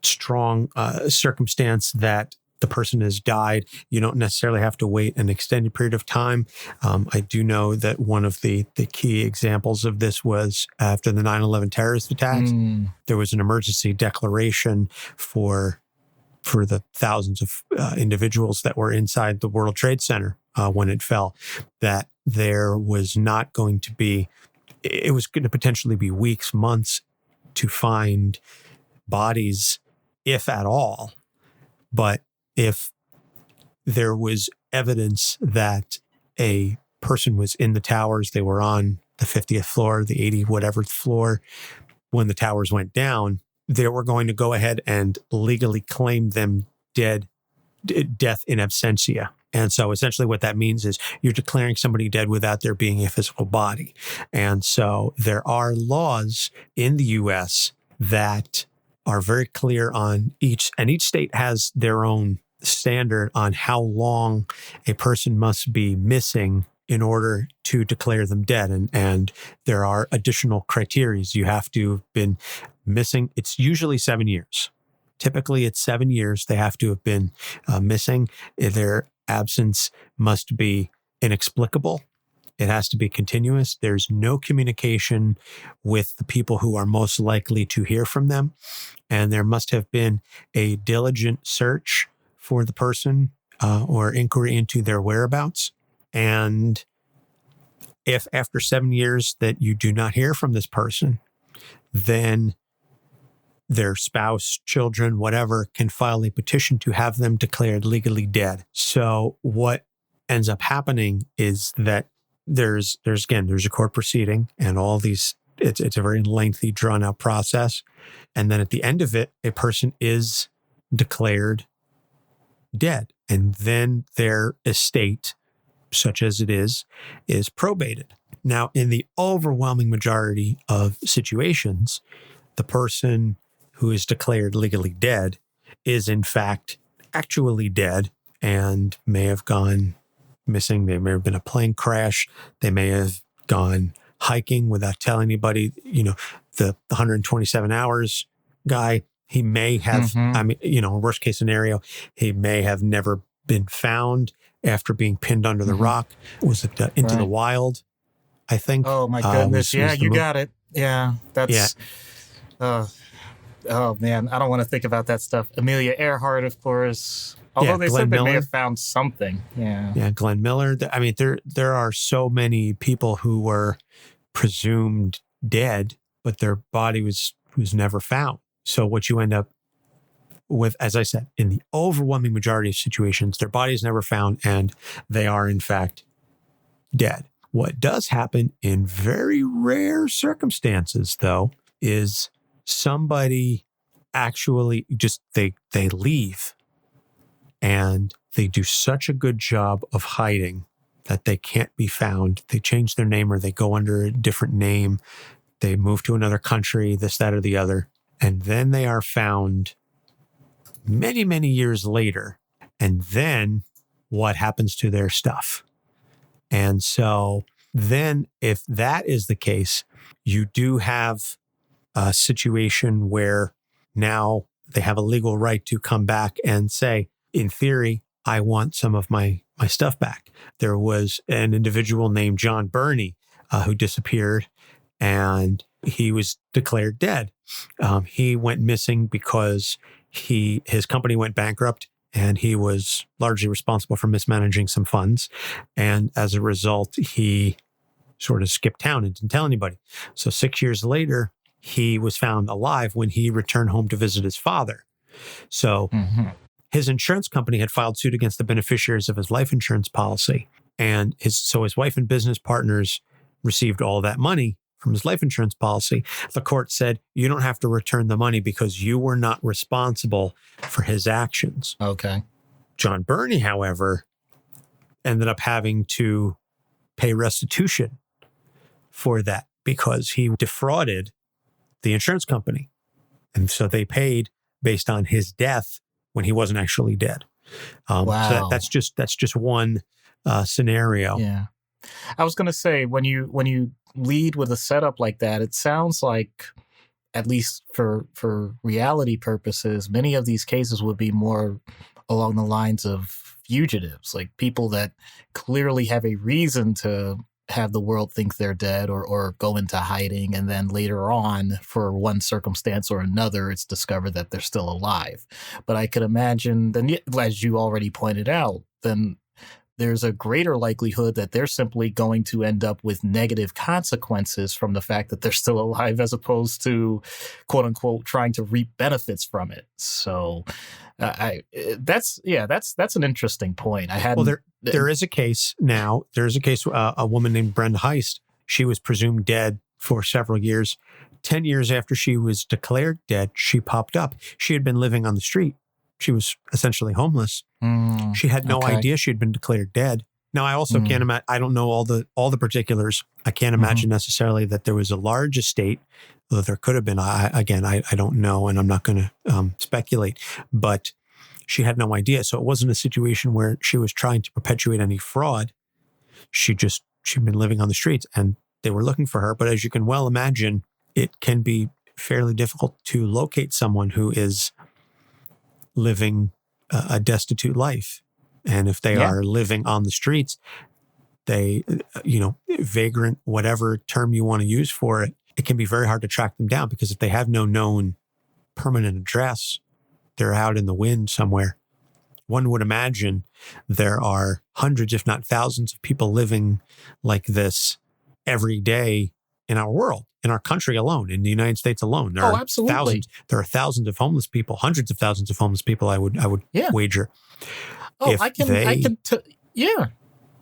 strong circumstance that the person has died, you don't necessarily have to wait an extended period of time. I do know that one of the key examples of this was after the 9/11 terrorist attacks. There was an emergency declaration for the thousands of individuals that were inside the World Trade Center when it fell, that there was not going to be, it was going to potentially be weeks, months to find bodies, if at all. But if there was evidence that a person was in the towers, they were on the 50th floor, the 80 whatever floor, when the towers went down, they were going to go ahead and legally claim them dead, death in absentia. And so essentially what that means is you're declaring somebody dead without there being a physical body. And so there are laws in the U.S. that are very clear on each state has their own standard on how long a person must be missing in order to declare them dead. And there are additional criteria. You have to have been missing. It's usually 7 years. Typically, it's 7 years they have to have been missing. Their absence must be inexplicable. It has to be continuous. There's no communication with the people who are most likely to hear from them. And there must have been a diligent search for the person or inquiry into their whereabouts. And if after 7 years that you do not hear from this person, then their spouse, children, whatever, can file a petition to have them declared legally dead. So what ends up happening is that there's a court proceeding and all these, it's a very lengthy, drawn out process. And then at the end of it, a person is declared dead. And then their estate, such as it is probated. Now, in the overwhelming majority of situations, the person who is declared legally dead is in fact actually dead and may have gone missing. There may have been a plane crash. They may have gone hiking without telling anybody. You know, the 127 hours guy, he may have, worst case scenario, he may have never been found after being pinned under the rock. Was it Into the Wild, I think? Oh, my goodness. You got it. Yeah, that's... Yeah. Oh, man, I don't want to think about that stuff. Amelia Earhart, of course. Although they Glenn said they Miller. may have found something. Yeah. Yeah, Glenn Miller. I mean, there are so many people who were presumed dead, but their body was never found. So what you end up with, as I said, in the overwhelming majority of situations, their body is never found and they are in fact dead. What does happen in very rare circumstances, though, is somebody actually just, they leave and they do such a good job of hiding that they can't be found. They change their name or they go under a different name. They move to another country, this, that, or the other. And then they are found many, many years later. And then what happens to their stuff? And so then if that is the case, you do have a situation where now they have a legal right to come back and say, in theory, I want some of my stuff back. There was an individual named John Burney who disappeared and he was declared dead. He went missing because his company went bankrupt and he was largely responsible for mismanaging some funds. And as a result, he sort of skipped town and didn't tell anybody. So 6 years later, he was found alive when he returned home to visit his father. So his insurance company had filed suit against the beneficiaries of his life insurance policy. And his wife and business partners received all that money from his life insurance policy. The court said, you don't have to return the money because you were not responsible for his actions. Okay. John Burney, however, ended up having to pay restitution for that because he defrauded the insurance company. And so they paid based on his death when he wasn't actually dead. Wow. So that's just one scenario. Yeah. I was going to say, when you lead with a setup like that, it sounds like, at least for reality purposes, many of these cases would be more along the lines of fugitives, like people that clearly have a reason to have the world think they're dead or go into hiding. And then later on, for one circumstance or another, it's discovered that they're still alive. But I could imagine, then, as you already pointed out, then there's a greater likelihood that they're simply going to end up with negative consequences from the fact that they're still alive, as opposed to, quote unquote, trying to reap benefits from it. So that's an interesting point. I hadn't. Well, there is a case now. There is a case, a woman named Brenda Heist. She was presumed dead for several years. 10 years after she was declared dead, she popped up. She had been living on the street. She was essentially homeless. She had no idea she had been declared dead. Now, I also can't imagine, I don't know all the particulars. I can't imagine necessarily that there was a large estate, though there could have been. I don't know, and I'm not going to speculate, but she had no idea. So it wasn't a situation where she was trying to perpetuate any fraud. She'd been living on the streets and they were looking for her. But as you can well imagine, it can be fairly difficult to locate someone who is living a destitute life. And if they are living on the streets, they, vagrant, whatever term you want to use for it, it can be very hard to track them down, because if they have no known permanent address, they're out in the wind somewhere. One would imagine there are hundreds, if not thousands, of people living like this every day in our world, in our country alone, in the United States alone. There are absolutely. Thousands. There are thousands of homeless people, hundreds of thousands of homeless people, I would wager. Oh,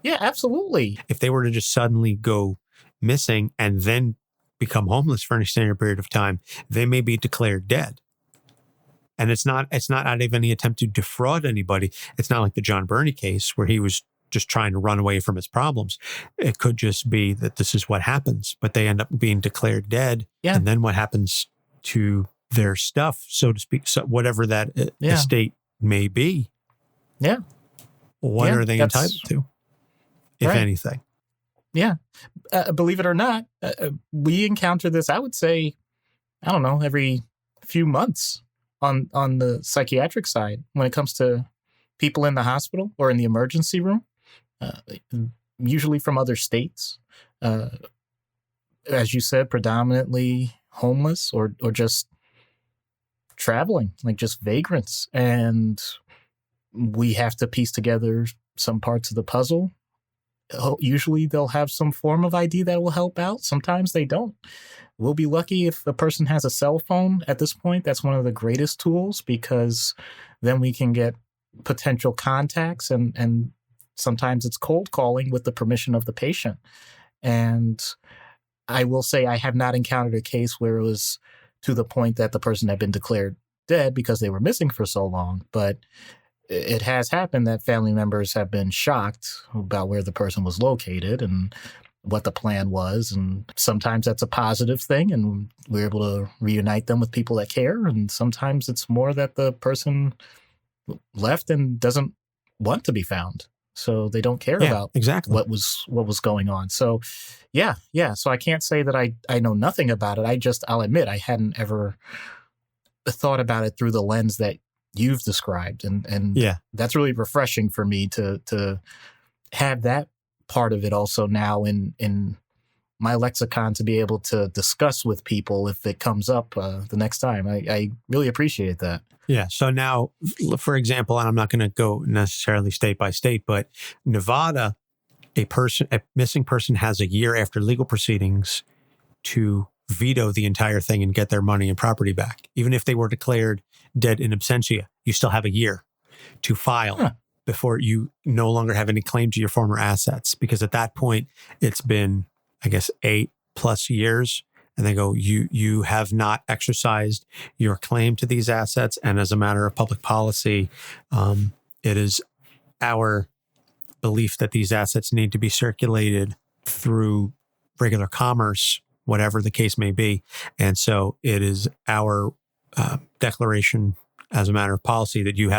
yeah, absolutely. If they were to just suddenly go missing and then become homeless for an extended period of time, they may be declared dead. And it's not out of any attempt to defraud anybody. It's not like the John Burney case where he was just trying to run away from his problems. It could just be that this is what happens, but they end up being declared dead. Yeah. And then what happens to their stuff, so to speak, so whatever that estate may be. Yeah. What are they entitled to, if anything? Yeah. Believe it or not, we encounter this, I would say, I don't know, every few months on the psychiatric side when it comes to people in the hospital or in the emergency room, usually from other states. As you said, predominantly homeless or just traveling, like just vagrants. And we have to piece together some parts of the puzzle. Usually they'll have some form of ID that will help out. Sometimes they don't. We'll be lucky if a person has a cell phone. At this point, that's one of the greatest tools, because then we can get potential contacts, and sometimes it's cold calling with the permission of the patient. And I will say I have not encountered a case where it was to the point that the person had been declared dead because they were missing for so long, but it has happened that family members have been shocked about where the person was located and what the plan was. And sometimes that's a positive thing, and we're able to reunite them with people that care. And sometimes it's more that the person left and doesn't want to be found, so they don't care about exactly what was going on. So so I can't say that I know nothing about it. I'll admit I hadn't ever thought about it through the lens that you've described, and that's really refreshing for me to have that part of it also now in my lexicon, to be able to discuss with people if it comes up the next time. I really appreciate that. Yeah. So now, for example, and I'm not going to go necessarily state by state, but Nevada, a missing person has a year after legal proceedings to veto the entire thing and get their money and property back. Even if they were declared dead in absentia, you still have a year to file before you no longer have any claim to your former assets. Because at that point, it's been, I guess, 8+ years. And they go, you have not exercised your claim to these assets. And as a matter of public policy, it is our belief that these assets need to be circulated through regular commerce, whatever the case may be. And so it is our declaration as a matter of policy that you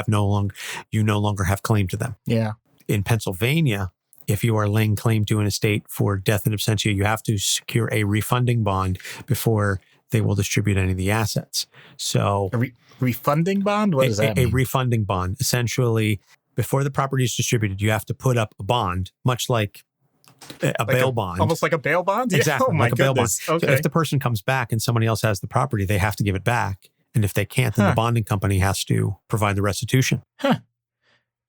no longer have claim to them. Yeah. In Pennsylvania, if you are laying claim to an estate for death in absentia, you have to secure a refunding bond before they will distribute any of the assets. So refunding bond? What does that A mean? refunding bond. Essentially, before the property is distributed, you have to put up a bond, much like a bail bond. Almost like a bail bond? Exactly. Oh, my like a bail bond. goodness. Okay. So if the person comes back and somebody else has the property, they have to give it back. And if they can't, then the bonding company has to provide the restitution.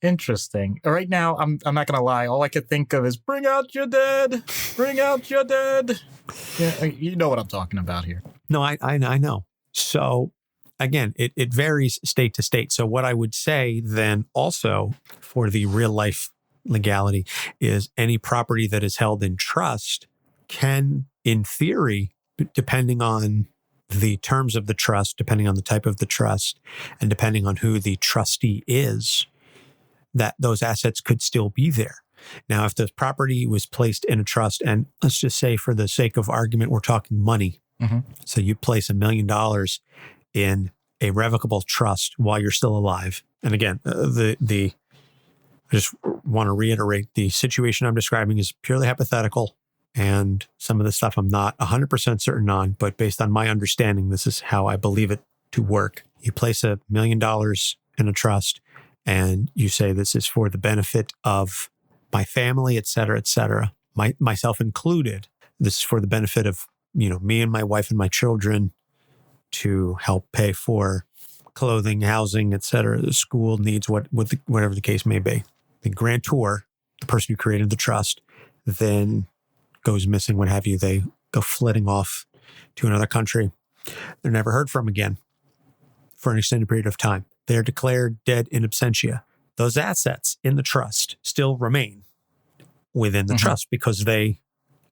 Interesting. Right now, I'm not going to lie. All I could think of is bring out your dead. Bring out your dead. Yeah, you know what I'm talking about here. No, I know. So again, it varies state to state. So what I would say then also for the real life legality is any property that is held in trust can, in theory, depending on the terms of the trust, depending on the type of the trust, and depending on who the trustee is, that those assets could still be there. Now, if the property was placed in a trust, and let's just say for the sake of argument, we're talking money. Mm-hmm. So you place $1 million in a revocable trust while you're still alive. And again, I just want to reiterate, the situation I'm describing is purely hypothetical. And some of the stuff I'm not 100% certain on, but based on my understanding, this is how I believe it to work. You place $1 million in a trust, and you say this is for the benefit of my family, et cetera, myself included. This is for the benefit of, me and my wife and my children, to help pay for clothing, housing, et cetera, the school needs, whatever the case may be. The grantor, the person who created the trust, then goes missing, what have you. They go flitting off to another country. They're never heard from again for an extended period of time. They're declared dead in absentia. Those assets in the trust still remain within the trust because they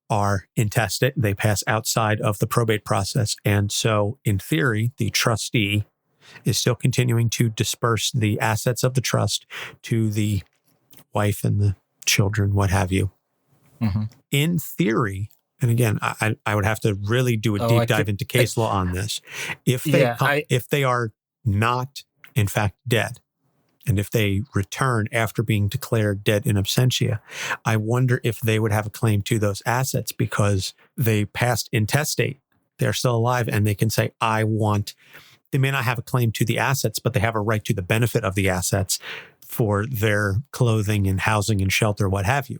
are intestate. They pass outside of the probate process. And so, in theory, the trustee is still continuing to disperse the assets of the trust to the wife and the children, what have you. Mm-hmm. In theory, and again, I would have to really do a deep dive into case law on this. If they are not, in fact, dead, and if they return after being declared dead in absentia, I wonder if they would have a claim to those assets because they passed intestate. They're still alive, and they can say, they may not have a claim to the assets, but they have a right to the benefit of the assets for their clothing and housing and shelter, what have you,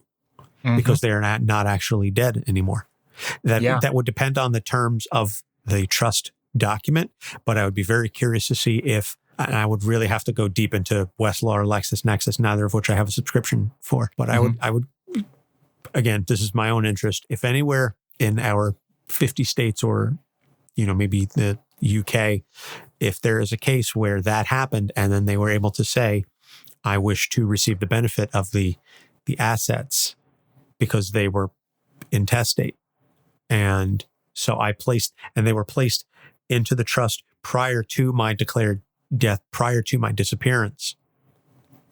because they're not actually dead anymore. That would depend on the terms of the trust document, but I would be very curious to see if, and I would really have to go deep into Westlaw or LexisNexis, neither of which I have a subscription for. But I would, again, this is my own interest. If anywhere in our 50 states or, maybe the UK, if there is a case where that happened and then they were able to say, I wish to receive the benefit of the assets because they were intestate. And so they were placed into the trust prior to my declared death, prior to my disappearance.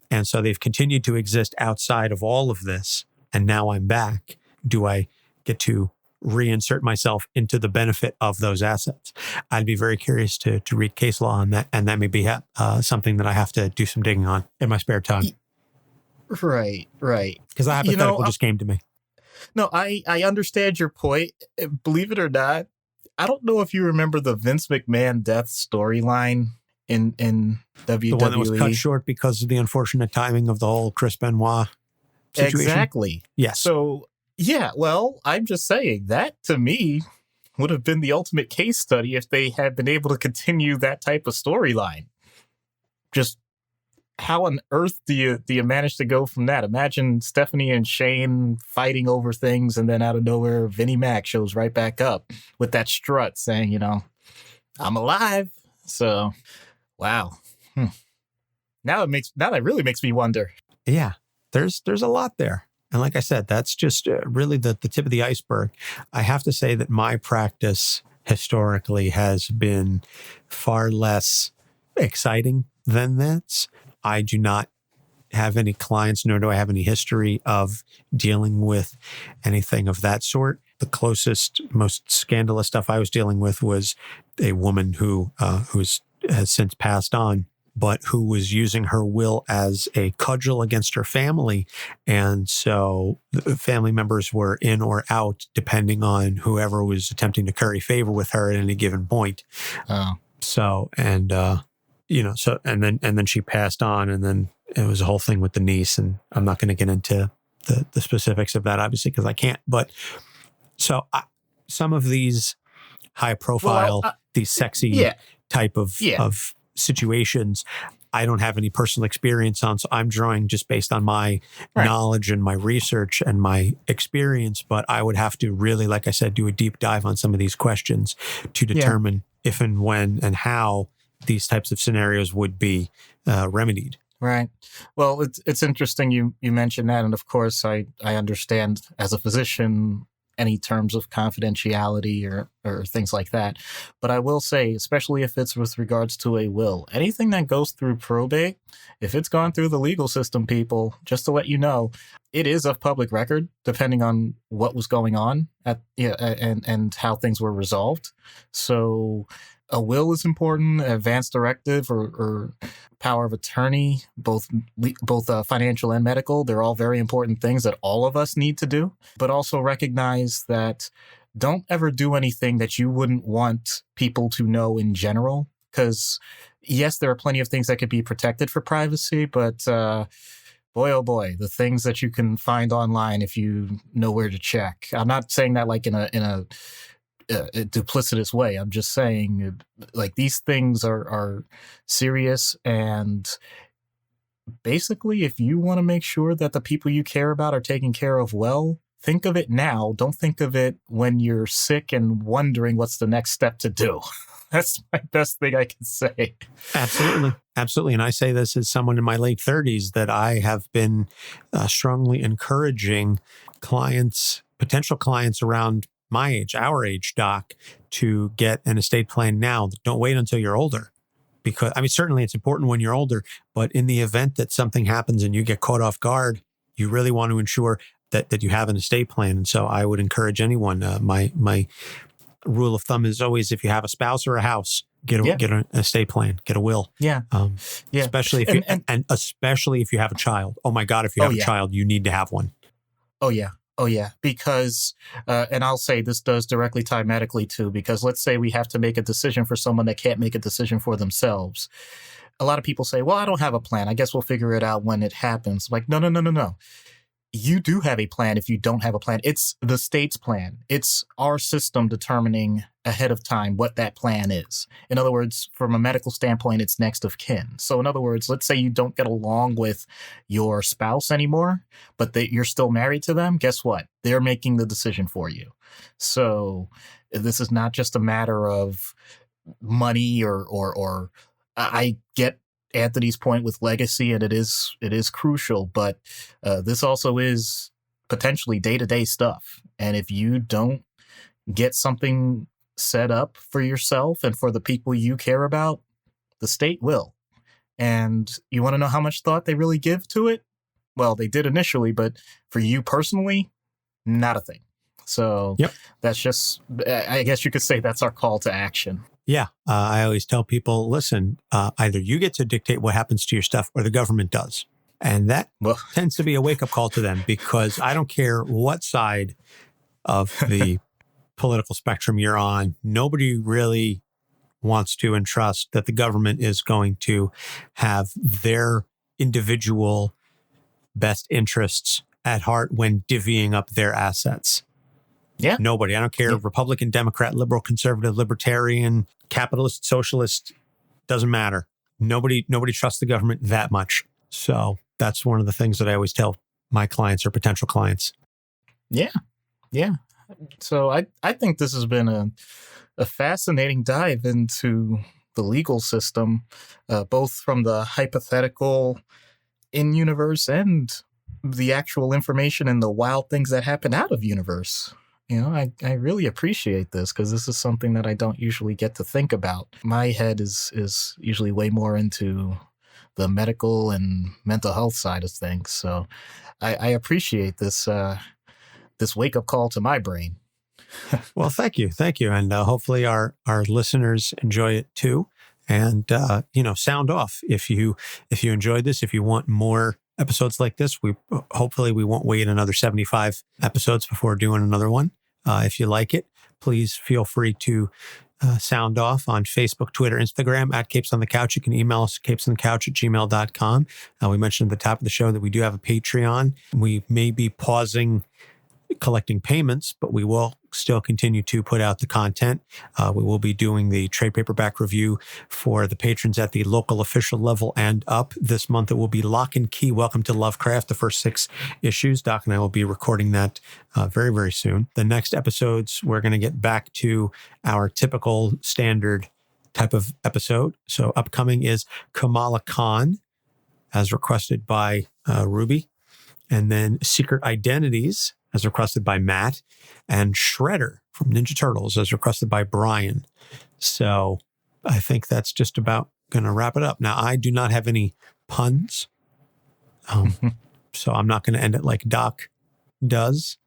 And so they've continued to exist outside of all of this. And now I'm back. Do I get to reinsert myself into the benefit of those assets? I'd be very curious to read case law on that. And that may be something that I have to do some digging on in my spare time. Right. Because the hypothetical just came to me. No, I understand your point. Believe it or not, I don't know if you remember the Vince McMahon death storyline in WWE. The one that was cut short because of the unfortunate timing of the whole Chris Benoit situation. Exactly. Yes. So, yeah, well, I'm just saying that to me would have been the ultimate case study if they had been able to continue that type of storyline. Just how on earth do you manage to go from that? Imagine Stephanie and Shane fighting over things, and then out of nowhere, Vinnie Mac shows right back up with that strut saying, I'm alive. So, wow. Now that really makes me wonder. Yeah, there's a lot there. And like I said, that's just really the tip of the iceberg. I have to say that my practice historically has been far less exciting than that. I do not have any clients, nor do I have any history of dealing with anything of that sort. The closest, most scandalous stuff I was dealing with was a woman who has since passed on, but who was using her will as a cudgel against her family. And so the family members were in or out, depending on whoever was attempting to curry favor with her at any given point. Oh. So, and so and then she passed on, and then it was a whole thing with the niece, and I'm not going to get into the specifics of that, obviously, because I can't. But so some of these high profile, these sexy type of situations, I don't have any personal experience on, so I'm drawing just based on my knowledge and my research and my experience. But I would have to really, like I said, do a deep dive on some of these questions to determine if and when and how these types of scenarios would be remedied. Right. Well, it's interesting you mentioned that, and of course, I understand as a physician any terms of confidentiality or things like that. But I will say, especially if it's with regards to a will, anything that goes through probate, if it's gone through the legal system, people, just to let you know, it is of public record, depending on what was going on and how things were resolved. So a will is important, advance directive or power of attorney, both financial and medical. They're all very important things that all of us need to do, but also recognize that don't ever do anything that you wouldn't want people to know in general. Because yes, there are plenty of things that could be protected for privacy, but boy, oh boy, the things that you can find online if you know where to check. I'm not saying that like in a duplicitous way. I'm just saying like these things are serious, and basically if you want to make sure that the people you care about are taken care of well, think of it now. Don't think of it when you're sick and wondering what's the next step to do. That's my best thing I can say. Absolutely. And I say this as someone in my late 30s that I have been strongly encouraging potential clients around my age, our age, Doc, to get an estate plan now. Don't wait until you're older. Because, I mean, certainly it's important when you're older, but in the event that something happens and you get caught off guard, you really want to ensure that you have an estate plan. And so I would encourage anyone, my rule of thumb is always, if you have a spouse or a house, get an estate plan, get a will. Especially if and especially if you have a child. Oh my God, if you have a child, you need to have one. Oh yeah, because, and I'll say this does directly tie medically too, because let's say we have to make a decision for someone that can't make a decision for themselves. A lot of people say, well, I don't have a plan. I guess we'll figure it out when it happens. Like, no. You do have a plan if you don't have a plan. It's the state's plan. It's our system determining ahead of time what that plan is. In other words, from a medical standpoint, it's next of kin. So in other words, let's say you don't get along with your spouse anymore, but you're still married to them. Guess what? They're making the decision for you. So this is not just a matter of money or I get Anthony's point with legacy, and it is crucial, but this also is potentially day-to-day stuff. And if you don't get something set up for yourself and for the people you care about, the state will. And you want to know how much thought they really give to it? Well, they did initially, but for you personally, not a thing. So That's just, I guess you could say that's our call to action. Yeah. I always tell people, listen, either you get to dictate what happens to your stuff or the government does. And that tends to be a wake-up call to them, because I don't care what side of the political spectrum you're on. Nobody really wants to entrust that the government is going to have their individual best interests at heart when divvying up their assets. Yeah. Nobody. I don't care. Republican, Democrat, liberal, conservative, libertarian, capitalist, socialist, doesn't matter. Nobody trusts the government that much. So that's one of the things that I always tell my clients or potential clients. Yeah. So I think this has been a fascinating dive into the legal system, both from the hypothetical in-universe and the actual information and the wild things that happen out of universe. You know, I really appreciate this, because this is something that I don't usually get to think about. My head is usually way more into the medical and mental health side of things. So I appreciate this wake-up call to my brain. Well, thank you. And hopefully our listeners enjoy it too. And, sound off. If you enjoyed this, if you want more episodes like this, hopefully we won't wait another 75 episodes before doing another one. If you like it, please feel free to sound off on Facebook, Twitter, Instagram, at Capes on the Couch. You can email us, capesonthecouch@gmail.com. We mentioned at the top of the show that we do have a Patreon. We may be pausing collecting payments, but we will still continue to put out the content. We will be doing the trade paperback review for the patrons at the local official level and up. This month it will be Lock and Key, Welcome to Lovecraft, the first 6 issues. Doc and I will be recording that very, very soon. The next episodes, we're going to get back to our typical standard type of episode. So upcoming is Kamala Khan, as requested by Ruby, and then Secret Identities, as requested by Matt, and Shredder from Ninja Turtles, as requested by Brian. So I think that's just about going to wrap it up. Now, I do not have any puns, so I'm not going to end it like Doc does.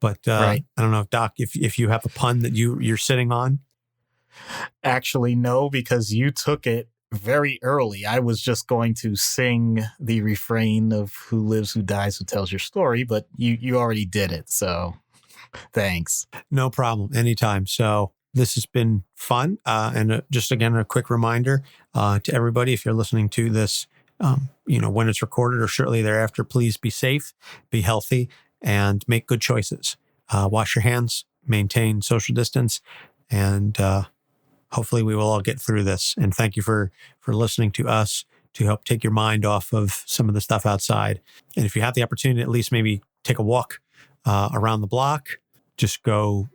But Right. I don't know if Doc, if you have a pun that you're sitting on. Actually, no, because you took it very early. I was just going to sing the refrain of "Who lives, who dies, who tells your story," but you already did it. So thanks. No problem. Anytime. So this has been fun. And just again, a quick reminder to everybody, if you're listening to this, when it's recorded or shortly thereafter, please be safe, be healthy, and make good choices. Wash your hands, maintain social distance, and hopefully we will all get through this. And thank you for listening to us to help take your mind off of some of the stuff outside. And if you have the opportunity, at least maybe take a walk around the block, just go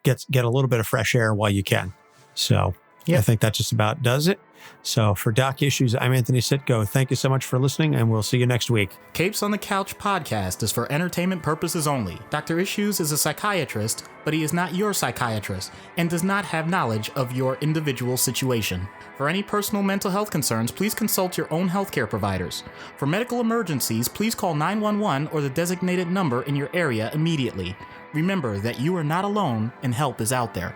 get a little bit of fresh air while you can. So I think that just about does it. So for Doc Issues, I'm Anthony Sitko. Thank you so much for listening, and we'll see you next week. Capes on the Couch podcast is for entertainment purposes only. Dr. Issues is a psychiatrist, but he is not your psychiatrist and does not have knowledge of your individual situation. For any personal mental health concerns, please consult your own healthcare providers. For medical emergencies, please call 911 or the designated number in your area immediately. Remember that you are not alone and help is out there.